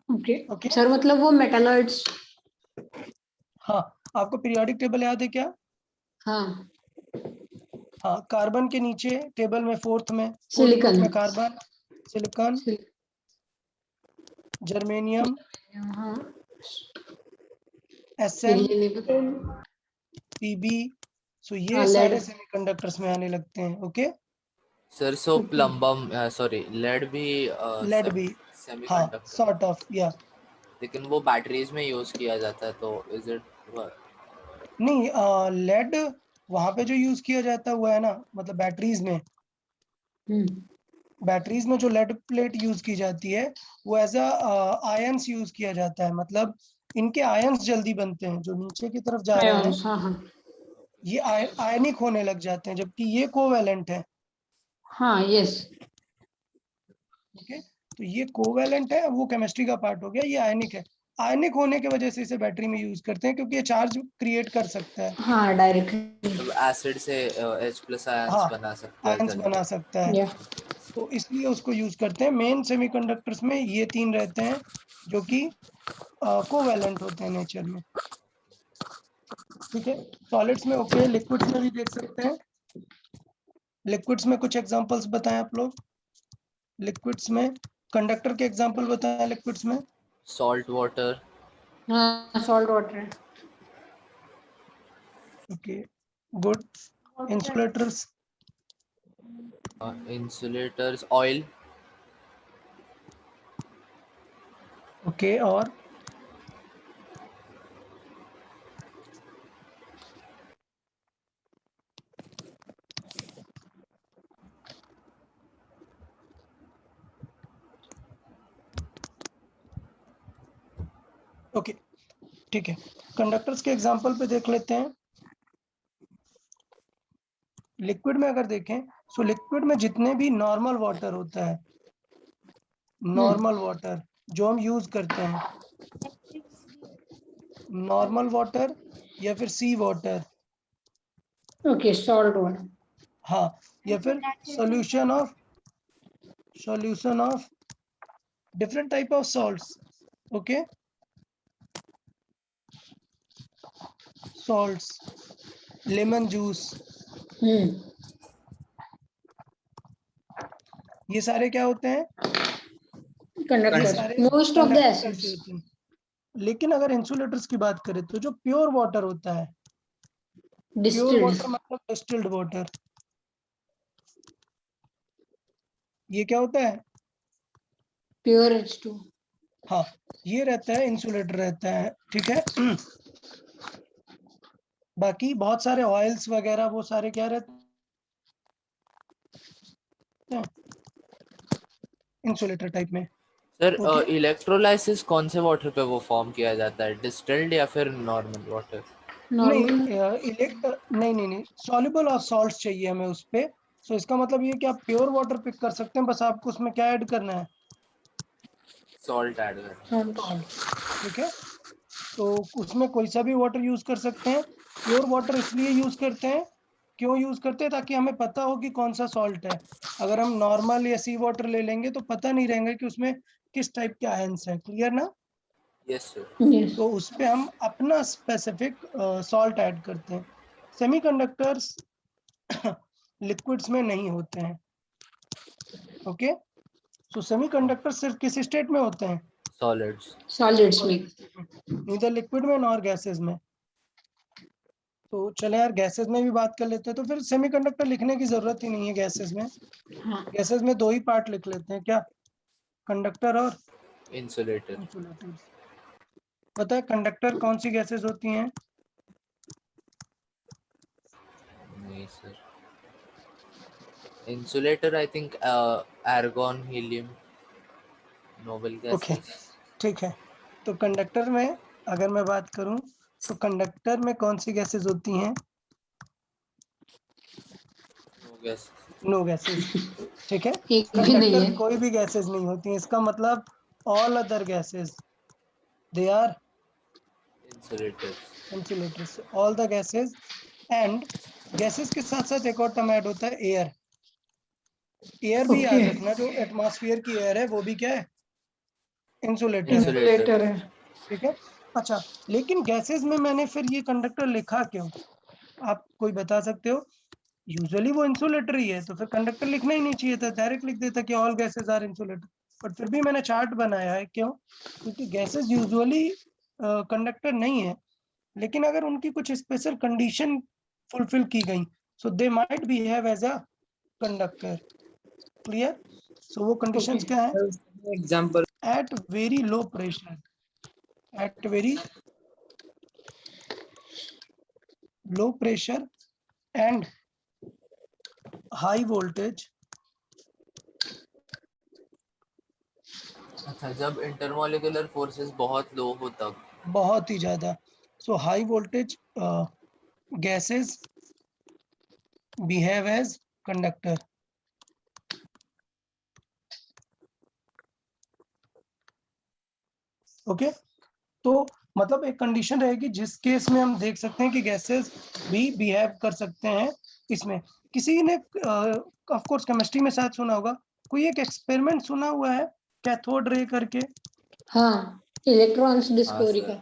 ओके ओके, सर, मतलब वो मेटलॉइड्स। हाँ, आपको पीरियोडिक टेबल याद है क्या? हाँ हाँ, कार्बन के नीचे टेबल में फोर्थ में, फोर्थ सिलिकॉन। में कार्बन, सिलिकॉन, जर्मेनियम, हाँ एसएम, ये नहीं पता। पीबी। सो ये हाँ सारे लेड। सेमीकंडक्टर्स में आने लगते हैं। Okay, sir so plumbum, sorry lead भी लेड भी, हाँ, सेमीकंडक्टर, सॉर्ट ऑफ, या लेकिन वो बैटरीज में यूज किया जाता है, तो इज इट? नहीं, लेड वहां पे जो यूज किया जाता हुआ है ना, मतलब बैटरीज में, बैटरीज में जो लेड प्लेट यूज की जाती है वो एज आयंस यूज किया जाता है। मतलब इनके आयंस जल्दी बनते हैं, जो नीचे की तरफ जा रहे हैं हाँ हाँ ये आयनिक होने लग जाते हैं, जबकि ये कोवैलेंट है। हाँ यस। ओके, तो ये कोवैलेंट है, वो केमिस्ट्री का पार्ट हो गया, ये आयनिक है। आयनिक होने की वजह से इसे बैटरी में यूज करते हैं, क्योंकि ये चार्ज क्रिएट कर सकता है। हाँ डायरेक्टली। मतलब एसिड से H+ आयंस हाँ, बना सकता है आयंस जल्दी। बना सकता है, या तो इसलिए उसको यूज करते हैं। मेन सेमीकंडक्टर्स में ये तीन रहते हैं, जो कि कोवैलेंट होते हैं नेचर में। ठीक है, सॉलिड्स में ओके, लिक्विड्स में भी देख सकते हैं। लिक्विड्स में कुछ एग्जांपल्स बताएं आप लोग। लिक्विड्स में कंडक्टर के एग्जांपल बताएं लिक्विड्स में। सॉल्ट वाटर, हाँ salt water. Okay, good. Insulators, insulators, oil, okay, और ओके, ठीक है, कंडक्टर्स के एग्जांपल पे देख लेते हैं। लिक्विड में अगर देखें, सो लिक्विड में जितने भी नॉर्मल वाटर होता है, नॉर्मल वाटर जो हम यूज करते हैं, नॉर्मल वाटर या फिर सी वाटर, ओके सॉल्ट वाटर। हाँ, या फिर solution of different type of salts. Okay, salts, lemon juice, ये सारे क्या होते हैं? ये कंडक्टर, सारे most of the conductors acids. होते हैं। लेकिन अगर इंसुलेटर्स की बात करें तो जो प्योर वाटर होता है, प्योर डिस्टिल्ड। वाटर मतलब डिस्टिल्ड वाटर, ये क्या होता है? Pure H2। हाँ, ये रहता है, इंसुलेटर रहता है। ठीक है, बाकी बहुत सारे ऑयल्स वगैरह वो सारे क्या रहते हैं? इंसुलेटर टाइप में। सर ओके, इलेक्ट्रोलाइसिस कौन से वाटर पे वो फॉर्म किया जाता है, डिस्टिल्ड या फिर नॉर्मल वाटर? नहीं, नॉर्मल। नहीं, सॉल्युबल और सॉल्ट्स चाहिए हमें उस पे। सो इसका मतलब ये कि आप प्योर वाटर पिक कर सकते हैं, बस आपको उसमें क्या ऐड करना है? सॉल्ट ऐड करना। सॉल्ट। ठीक है, तो उसमें कोई सा भी वाटर यूज कर सकते हैं, प्योर वाटर इसलिए यूज करते हैं, क्यों यूज करते हैं? ताकि हमें पता हो कि कौन सा सॉल्ट है। अगर हम नॉर्मल या सी वाटर ले लेंगे तो पता नहीं रहेगा कि उसमें किस टाइप के आयंस है। क्लियर ना? Yes, sir. यस तो उस पे हम अपना स्पेसिफिक सॉल्ट ऐड करते हैं। सेमीकंडक्टर्स लिक्विड्स में नहीं होते हैं। ओके, सो सेमीकंडक्टर सिर्फ किस स्टेट में होते हैं? Solids. सॉलिड्स में। नीदर लिक्विड में नॉर गैसेस में। तो चले यार गैसेस में भी बात कर लेते हैं, तो फिर सेमीकंडक्टर लिखने की जरूरत ही नहीं है गैसेस में। हाँ गैसेस में दो ही पार्ट लिख लेते हैं, क्या? कंडक्टर और Insulator. इंसुलेटर्स। पता है कंडक्टर कौन सी गैसेस होती हैं? नहीं sir. Insulator, I think argon, helium, noble okay, gases. ठीक है। तो कंडक्टर में अगर मैं बात करूं तो कंडक्टर में कौन सी गैसेस होती हैं? No gas. No gases. ठीक है, एक भी नहीं कंडक्टर है। कोई भी गैसेस नहीं होती हैं। इसका मतलब all other gases they are Insulators. Insulators. All the gases and gases के साथ साथ एक और टर्म ऐड होता है, एयर। एयर भी ओके याद रखना, जो एटमॉस्फेयर की एयर है वो भी क्या है? इंसुलेटर है। Insulator. इंसुलेटर है। ठीक है, अच्छा। लेकिन गैसेस में मैंने फिर ये कंडक्टर लिखा क्यों? आप कोई बता सकते हो? यूजुअली वो इंसुलेटर ही है, तो फिर कंडक्टर लिखना ही नहीं चाहिए था, डायरेक्ट लिख देता कि all gases are insulator. But फिर भी मैंने चार्ट बनाया है, क्यों? क्योंकि गैसेस यूजुअली कंडक्टर नहीं है, लेकिन अगर उनकी कुछ स्पेशल कंडीशन फुलफिल की गई, so they might behave as a conductor. Clear? So वो कंडीशंस क्या है? Example at very low pressure, at very low pressure and high voltage. अच्छा, जब इंटरमोलिकुलर फोर्सेस बहुत लो हो तब. बहुत ही ज्यादा। So high voltage gases behave as conductor. Okay, तो मतलब एक कंडीशन रहेगी जिस केस में हम देख सकते हैं कि गैसेस भी बिहेव कर सकते हैं। इसमें किसी ने ऑफ कोर्स केमिस्ट्री में शायद सुना होगा, कोई एक एक्सपेरिमेंट सुना हुआ है कैथोड रे करके? हाँ, इलेक्ट्रॉन्स हाँ डिस्कवरी सर. का।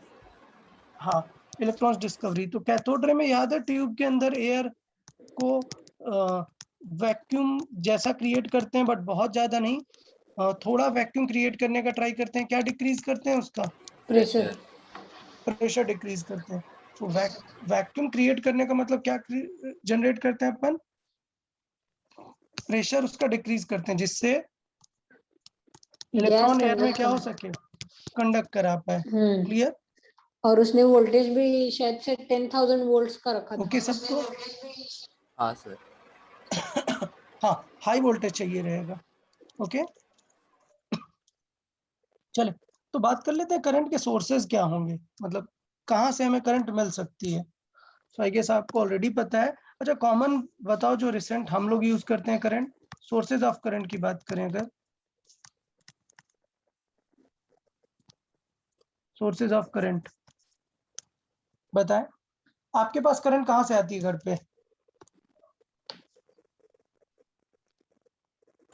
हाँ, इलेक्ट्रॉन्स डिस्कवरी। तो कैथोड रे में याद है ट्यूब के अंदर एयर को वैक्यूम जैसा क्रिएट करते हैं, बट बहुत ज्यादा नहीं, थोड़ा वैक्यूम क्रिएट करने का ट्राई करते हैं। क्या डिक्रीज करते हैं उसका? प्रेशर। प्रेशर डिक्रीज करते हैं। तो वैक्यूम क्रिएट करने का मतलब क्या जनरेट करते हैं अपन? प्रेशर उसका डिक्रीज करते हैं, जिससे गैस इलेक्ट्रॉन एयर में कंडक्ट क्या हो सके? कंडक्ट करा पाए। क्लियर? और उसने वोल्टेज भी शायद से 10,000 वोल्ट्स का रखा था। ओके सबको? हाँ सर. हाँ, हाई वोल्टेज चाहिए रहेगा। ओके, चले तो बात कर लेते हैं करंट के सोर्सेज क्या होंगे, मतलब कहाँ से हमें करंट मिल सकती है। सो आई गेस आपको ऑलरेडी पता है। अच्छा, कॉमन बताओ जो रिसेंट हम लोग यूज करते हैं करंट, सोर्सेज ऑफ करंट की बात करें अगर, सोर्सेज ऑफ करंट बताएं। आपके पास करंट कहाँ से आती है घर पे?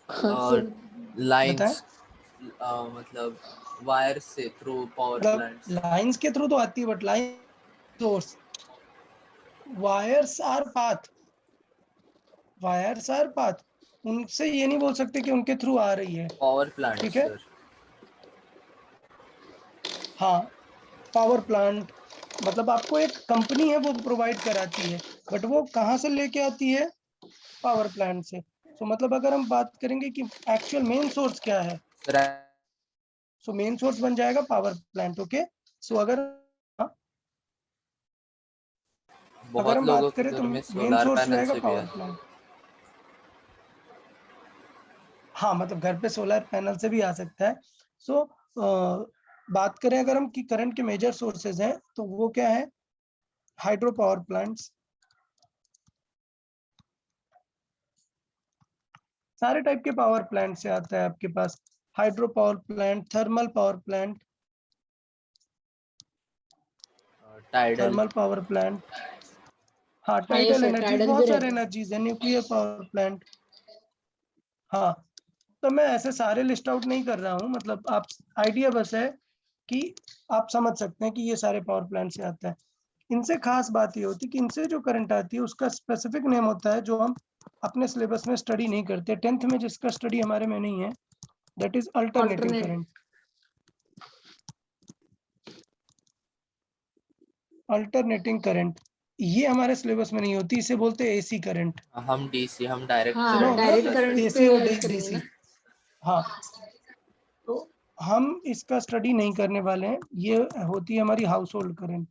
और बताएं। लाइंस, मतलब वायर से थ्रू पावर मतलब प्लांट्स. लाइंस के थ्रू तो आती है, but line source, wires our path, wires our path. उनसे ये नहीं बोल सकते कि उनके थ्रू आ रही है। पावर प्लांट्स ठीक है, सर. हाँ, पावर प्लांट मतलब आपको एक कंपनी है वो प्रोवाइड कराती है, बट वो कहाँ से लेके आती है? पावर प्लांट से। सो मतलब अगर हम बात करेंगे कि एक्चुअल मेन सोर्स क्या है, सर सो मेन सोर्स बन जाएगा पावर प्लांट। ओके, सो अगर बहुत हम लोगों बात के करें तो घर में मेन सोलार सोर्स पैनल रहेगा से भी पावर है. प्लांट। हाँ, मतलब घर पे सोलर पैनल से भी आ सकता है। सो बात करें अगर हम कि करंट के मेजर सोर्सेज हैं, तो वो क्या है? Hydro power plants. सारे टाइप के पावर प्लांट से आता है आपके पास, hydro power plant, thermal power plant, tidal. Thermal power plant, हाँ, हाँ, ये टाइडल सर एनर्जीज, टाइडल भी बहुत सारे रहते हैं। एनर्जीज है, न्यूक्लियर पावर प्लांट। हाँ, तो मैं ऐसे सारे लिस्ट आउट नहीं कर रहा हूँ, मतलब आप आइडिया बस है कि आप समझ सकते हैं कि ये सारे पावर प्लांट से आता है। इनसे खास बात ये होती है कि इनसे जो करंट आती है उसका स्पेसिफिक नेम होता है जो हम अपने सिलेबस में स्टडी नहीं करते। 10th में जिसका स्टडी हमारे में नहीं है, that is alternating Alternate- current. Alternating current ये हमारे सिलेबस में नहीं होती, इसे बोलते हैं एसी करंट। हम डीसी, हम डायरेक्ट हाँ, नो, डायरेक्ट मतलब करंट एसी और पे study है डीसी। ना। हाँ, तो हम इसका स्टडी नहीं करने वाले हैं, ये होती है हमारी हाउस होल्ड करंट।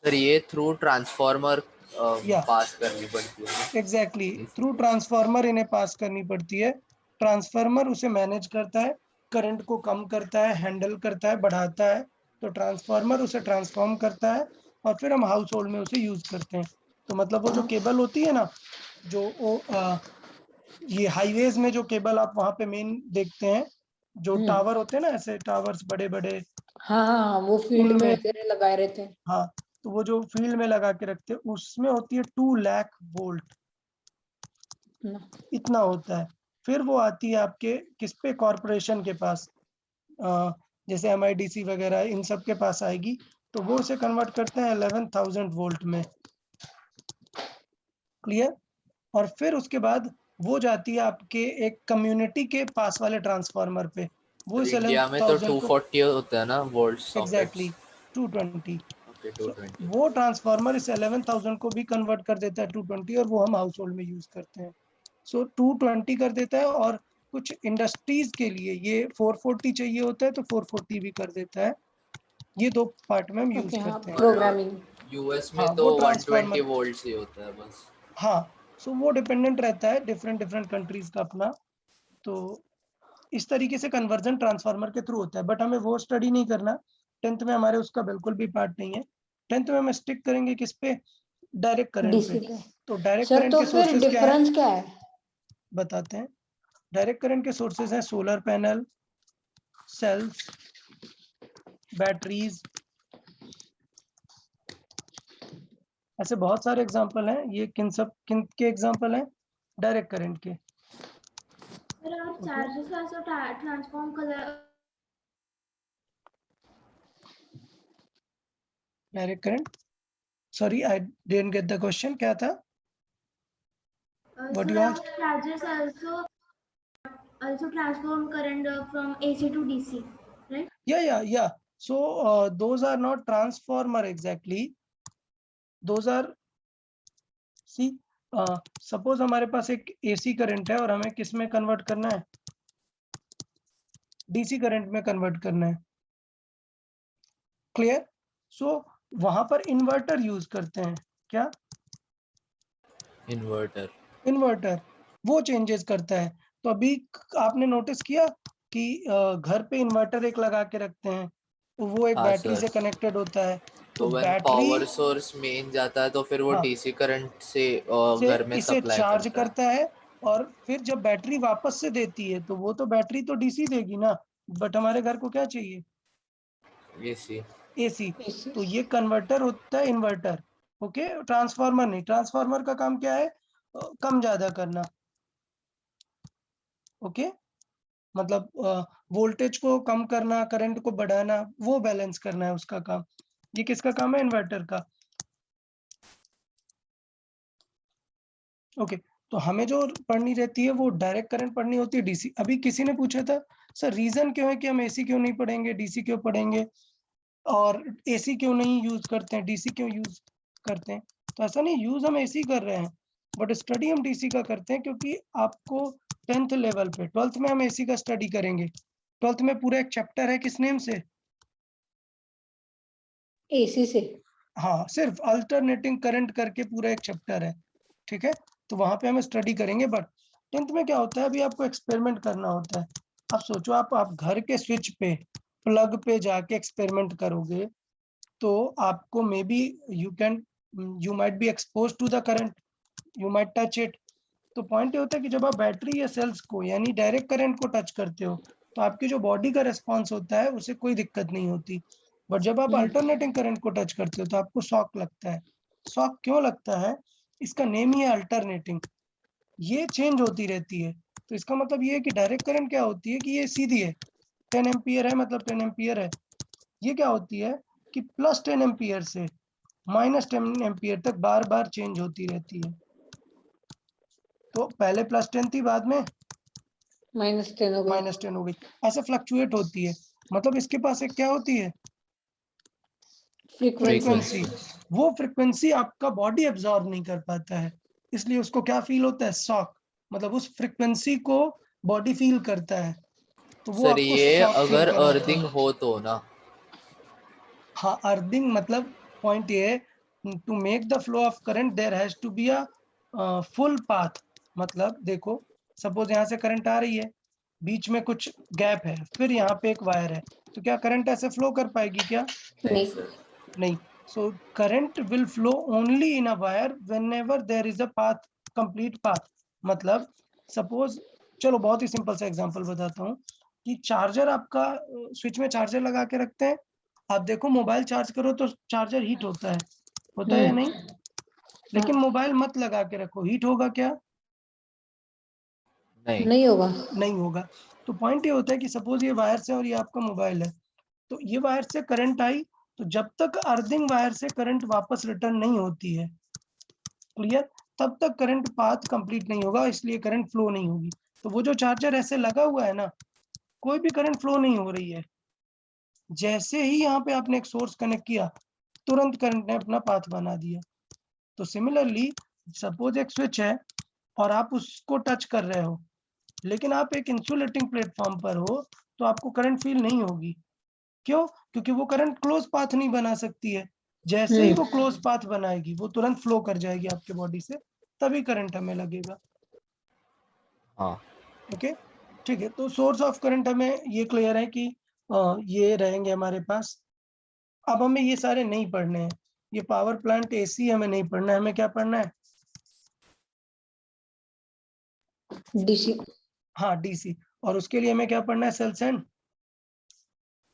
सर ये थ्रू ट्रांसफार्मर या पास करनी पड़ती है। एग्जैक्टली, थ्रू ट्रांसफार्मर इन्हें पास करनी पड़ती है। ट्रांसफार्मर उसे मैनेज करता है, करंट को कम करता है, हैंडल करता है, बढ़ाता है। तो ट्रांसफार्मर उसे ट्रांसफॉर्म करता है और फिर हम हाउस होल्ड में उसे यूज करते हैं। तो मतलब वो जो केबल होती है ना, जो ये हाईवेज में जो केबल आप वहां पे मेन देखते हैं, जो टावर होते हैं ना, ऐसे टावर्स बड़े बड़े, हाँ, वो फील्ड में उनमें, वगैरह लगाए रहते हैं। हाँ, तो वो जो फील्ड में लगा के रखते हैं उसमें होती है 2 लाख वोल्ट, इतना होता है। फिर वो आती है आपके किस पे, कॉरपोरेशन के पास, जैसे MIDC वगैरह इन सब के पास आएगी, तो वो उसे कन्वर्ट करते हैं 11,000 वोल्ट में। क्लियर? और फिर उसके बाद वो जाती है आपके एक कम्युनिटी के पास वाले ट्रांसफार्मर पे, वो इस इंडिया में तो 11,000 को 240 होता है ना volt exactly sockets. 220। Okay, So, 220। वो ट्रांसफार्मर इस 11,000 को भी कन्वर्ट कर देता है 220, और वो हम हाउस होल्ड में यूज करते हैं। सो 220 कर देता है, और कुछ इंडस्ट्रीज के लिए ये 440 चाहिए होता है तो 440 भी कर देता है। ये 2 पार्ट में हम यूज ओके, हाँ, करते हैं। प्रोग्रामिंग। यूएस में हाँ, तो वो 120 ट्रांसफार्मर, वोल्ट ही होता है बस। हाँ, सो वो डिपेंडेंट रहता है डिफरेंट डिफरेंट कंट्रीज का अपना। तो इस तरीके से कन्वर्जन ट्रांसफार्मर के थ्रू होता है, बट हमें वो स्टडी नहीं करना। 10th में हमारे उसका बिल्कुल भी पार्ट नहीं है। 10th में हम स्टिक करेंगे किस पे, डायरेक्ट करंट पे। डीसी पे। तो डायरेक्ट सर करंट तो के फिर सोर्सेज क्या है डिफरेंस क्या है? बताते हैं। डायरेक्ट करंट के सोर्सेज हैं सोलर पैनल, सेल्स, बैटरीज, ऐसे बहुत सारे एग्जांपल हैं। ये किन के एग्जांपल हैं, डायरेक्ट करंट के। सर आप चार्जेस कैसे ट्रांसफॉर्म कर direct current, sorry I didn't get the question, क्या था? What you asked? charges also transform current from AC to DC, right? Yeah. So those are not transformer exactly. Those are, see, suppose हमारे पास एक AC current है और हमें किस में convert करना है, DC करंट में कन्वर्ट करना है। क्लियर? सो वहां पर इन्वर्टर यूज करते हैं। क्या? इन्वर्टर वो चेंजेस करता है। तो अभी आपने नोटिस किया कि घर पे इन्वर्टर एक लगा के रखते हैं, तो वो एक हाँ बैटरी सर। से कनेक्टेड होता है। तो when battery, power source main जाता है तो फिर वो हाँ, डीसी करंट से से घर में इसे सप्लाई चार्ज करता है। करता है, और फिर जब बैटरी वापस से देती है तो वो तो बैटरी तो DC देगी ना, बट हमारे घर को क्या चाहिए, एसी। AC। तो ये कन्वर्टर होता है इन्वर्टर। ओके, ट्रांसफार्मर नहीं। ट्रांसफार्मर का काम क्या है, कम ज्यादा करना। ओके, मतलब वोल्टेज को कम करना, करंट को बढ़ाना, वो बैलेंस करना है उसका काम। ये किसका काम है, इन्वर्टर का। ओके, तो हमें जो पढ़नी रहती है वो डायरेक्ट करंट पढ़नी होती है, DC। अभी किसी ने पूछा था सर रीजन क्यों है कि हम AC क्यों नहीं पढ़ेंगे, DC क्यों पढ़ेंगे, और AC क्यों नहीं यूज करते हैं, DC क्यों यूज करते हैं। तो ऐसा नहीं, यूज हम AC कर रहे हैं, बट स्टडी हम DC का करते हैं, क्योंकि आपको 10th लेवल पे, 12th में हम AC का स्टडी करेंगे। 12th में पूरा एक चैप्टर है किस नेम से, AC से। हाँ, सिर्फ अल्टरनेटिंग करंट करके पूरा एक चैप्टर है। ठीक है, तो वहां पे हम स्टडी करेंगे। बट 10th में क्या होता है, अभी आपको एक्सपेरिमेंट करना होता है। अब सोचो आप घर के स्विच पे, प्लग पे जाके एक्सपेरिमेंट करोगे, तो आपको may be you might be expose to the current, you might touch it. तो पॉइंट ये होता है कि जब आप बैटरी या सेल्स को यानी डायरेक्ट करंट को टच करते हो, तो आपकी जो बॉडी का रेस्पॉन्स होता है उसे कोई दिक्कत नहीं होती। बट जब आप अल्टरनेटिंग करंट को टच करते हो तो आपको शॉक लगता है। शॉक क्यों लगता है? इसका नेम ही है अल्टरनेटिंग। ये चेंज होती रहती है, तो इसका मतलब ये है कि डायरेक्ट करंट क्या होती है कि ये सीधी है, 10 एम्पियर है मतलब 10 एम्पियर है। ये क्या होती है कि प्लस 10 एम्पियर से माइनस 10 एम्पियर तक बार बार चेंज होती रहती है। तो पहले प्लस 10 थी, बाद में -10 हो गई। -10 हो गई, ऐसे फ्लक्चुएट होती है। मतलब इसके पास एक क्या होती है? फ्रीक्वेंसी। वो फ्रीक्वेंसी आपका बॉडी एब्जॉर्ब नहीं कर पाता है, इसलिए उसको क्या फील होता है? शॉक। मतलब उस फ्रीक्वेंसी को बॉडी फील करता है, तो वो सर आपको ये शॉक फील अगर कराता अर्थिंग है। हो तो ना? हाँ, अर्थिंग मतलब पॉइंट ये है, to make the flow of current there has to be a full path. मतलब देखो, सपोज यहाँ से करंट आ रही है, बीच में कुछ गैप है, फिर यहाँ पे एक वायर है, तो क्या करंट ऐसे फ्लो कर पाएगी क्या? नहीं सर। नहीं। So current will flow only in a wire whenever there is a path, complete path. मतलब सपोज, चलो बहुत ही सिंपल सा एग्जांपल बताता हूँ कि चार्जर आपका, स्विच में चार्जर लगा के रखते हैं, आप देखो मोबाइल चार्ज करो तो चार्जर हीट होता है या नहीं? लेकिन मोबाइल मत लगा के रखो, हीट होगा क्या? नहीं होगा। नहीं होगा। तो पॉइंट ये होता है कि सपोज ये वायर से और ये आपका मोबाइल है, तो ये वायर से करंट आई, तो जब तक अर्थिंग वायर से करंट वापस रिटर्न नहीं होती है, क्लियर, तब तक करंट पाथ कंप्लीट नहीं होगा, इसलिए करंट फ्लो नहीं होगी। तो वो जो चार्जर ऐसे लगा हुआ है ना, कोई भी करंट फ्लो नहीं हो रही है। जैसे ही यहाँ पे आपने एक सोर्स कनेक्ट किया, तुरंत करंट ने अपना पाथ बना दिया। तो सिमिलरली सपोज एक स्विच है और आप उसको टच कर रहे हो, लेकिन आप एक इंसुलेटिंग प्लेटफॉर्म पर हो, तो आपको करंट फील नहीं होगी। क्यों? क्योंकि वो करंट क्लोज पाथ नहीं बना सकती है। जैसे ही वो क्लोज पाथ बनाएगी, वो तुरंत फ्लो कर जाएगी आपके बॉडी से, तभी करंट हमें लगेगा। हाँ ओके, ठीक है। तो सोर्स ऑफ करंट हमें ये क्लियर है कि ये रहेंगे हमारे पास। अब हमें ये सारे नहीं पढ़ने हैं, ये पावर प्लांट एसी हमें नहीं पढ़ना है, हमें क्या पढ़ना है? डीसी। हाँ, डीसी। और उसके लिए हमें क्या पढ़ना है? Cells and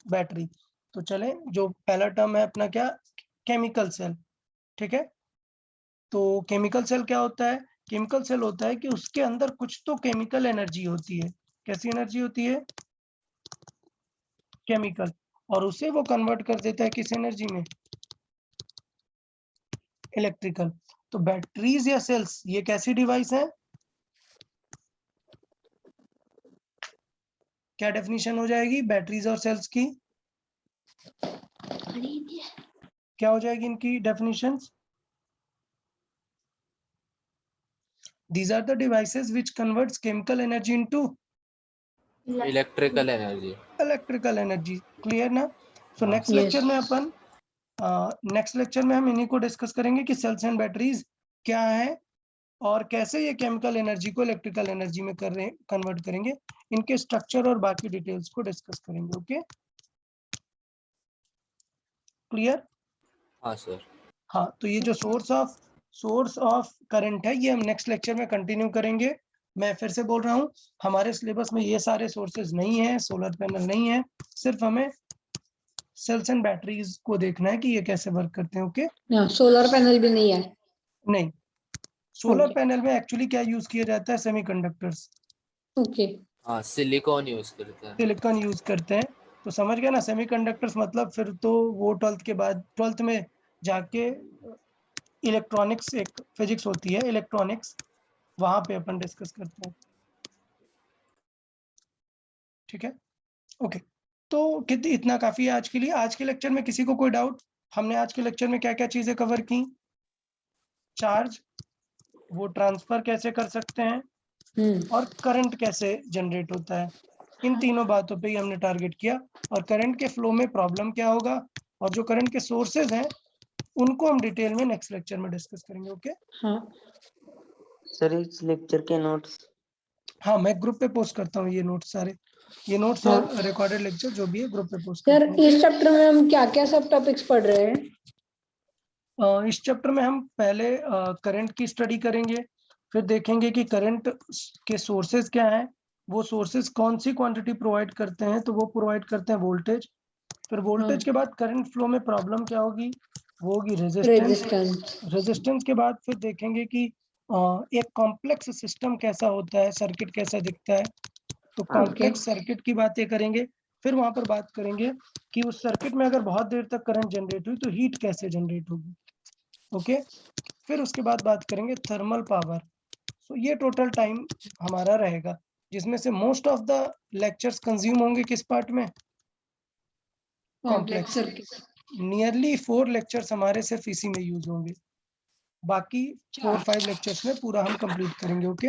battery. तो चले, जो पहला टर्म है अपना क्या? Chemical cell. ठीक है, तो केमिकल सेल क्या होता है? केमिकल सेल होता है कि उसके अंदर कुछ तो केमिकल एनर्जी होती है। कैसी एनर्जी होती है? केमिकल। और उसे वो कन्वर्ट कर देता है किस एनर्जी में? इलेक्ट्रिकल। तो बैटरीज या सेल्स, ये कैसी डिवाइस है? क्या डेफिनेशन हो जाएगी बैटरीज और सेल्स की? क्या हो जाएगी इनकी definitions? These are the devices which converts chemical energy into electrical energy. electrical energy. Clear ना? सो हाँ। नेक्स्ट लेक्चर में अपन हम इन्हीं को डिस्कस करेंगे कि सेल्स एंड बैटरीज क्या है और कैसे ये केमिकल एनर्जी को इलेक्ट्रिकल एनर्जी में कन्वर्ट करेंगे। इनके स्ट्रक्चर और बाकी डिटेल्स को डिस्कस करेंगे। Okay, clear? हाँ सर। हाँ, तो ये जो सोर्स ऑफ करंट है, ये हम नेक्स्ट लेक्चर में कंटिन्यू करेंगे। मैं फिर से बोल रहा हूँ, हमारे सिलेबस में ये सारे सोर्सेज नहीं है, सोलर पैनल नहीं है, सिर्फ हमें सेल्स एंड बैटरीज को देखना है कि ये कैसे वर्क करते हैं। ओके, सोलर पैनल भी नहीं है। नहीं, सोलर Okay. पैनल में एक्चुअली क्या यूज किया जाता है? Semiconductors, okay. हाँ, सिलिकॉन यूज करते हैं। सिलिकॉन यूज करते हैं। तो समझ गए ना, सेमीकंडक्टर्स मतलब फिर तो वो 12th के बाद, 12th में जाके इलेक्ट्रॉनिक्स, एक फिजिक्स होती है इलेक्ट्रॉनिक्स, वहां पे अपन डिस्कस करते हैं। ठीक है, ओके। तो इतना काफी है आज के लिए। आज के लेक्चर में किसी को कोई डाउट? हमने आज के लेक्चर में क्या क्या चीजें कवर की? चार्ज, वो ट्रांसफर कैसे कर सकते हैं, और करंट कैसे जनरेट होता है, इन तीनों बातों पे ही हमने टारगेट किया। और करंट के फ्लो में प्रॉब्लम क्या होगा, और जो करंट के सोर्सेज हैं, उनको हम डिटेल में नेक्स्ट लेक्चर में डिस्कस करेंगे। ओके, हाँ सर इस लेक्चर के नोट्स? हाँ, मैं ग्रुप पे पोस्ट करता हूँ ये नोट्स सारे, ये नोट्स हाँ। और रिकॉर्डेड लेक्चर जो भी है ग्रुप पे पोस्ट सर करता हूँ। इस चैप्टर में हम क्या क्या सब टॉपिक्स पढ़ रहे हैं? इस चैप्टर में हम पहले करंट की स्टडी करेंगे, फिर देखेंगे कि करंट के सोर्सेज क्या हैं, वो सोर्सेज कौन सी क्वांटिटी प्रोवाइड करते हैं, तो वो प्रोवाइड करते हैं वोल्टेज। फिर वोल्टेज हाँ। के बाद करंट फ्लो में प्रॉब्लम क्या होगी, वो होगी रेजिस्टेंस। रेजिस्टेंस। रेजिस्टेंस के बाद फिर देखेंगे कि एक कॉम्प्लेक्स सिस्टम कैसा होता है, सर्किट कैसा दिखता है, तो कॉम्प्लेक्स सर्किट की बातें करेंगे। फिर वहां पर बात करेंगे कि उस सर्किट में अगर बहुत देर तक करंट जनरेट हुई तो हीट कैसे जनरेट होगी। ओके, फिर उसके बाद बात करेंगे थर्मल पावर। सो ये टोटल टाइम हमारा रहेगा, जिसमें से most of the lectures consume होंगे किस पार्ट में, complex complex. Circuit. Nearly 4 lectures हमारे सिर्फ इसी में यूज होंगे, बाकी 4-5 लेक्चर्स में पूरा हम कंप्लीट करेंगे। Okay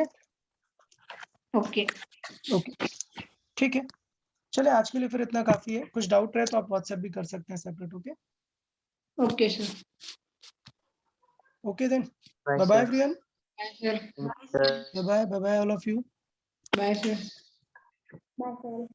okay. ओके ठीक है, चले आज के लिए फिर इतना काफी है। कुछ डाउट रहे तो आप व्हाट्सएप भी कर सकते हैं separate. Okay okay sir. Okay then, Bye, bye bye sir. Everyone, bye sir. Sir. Bye bye all of you. Bye sir. Bye, sir.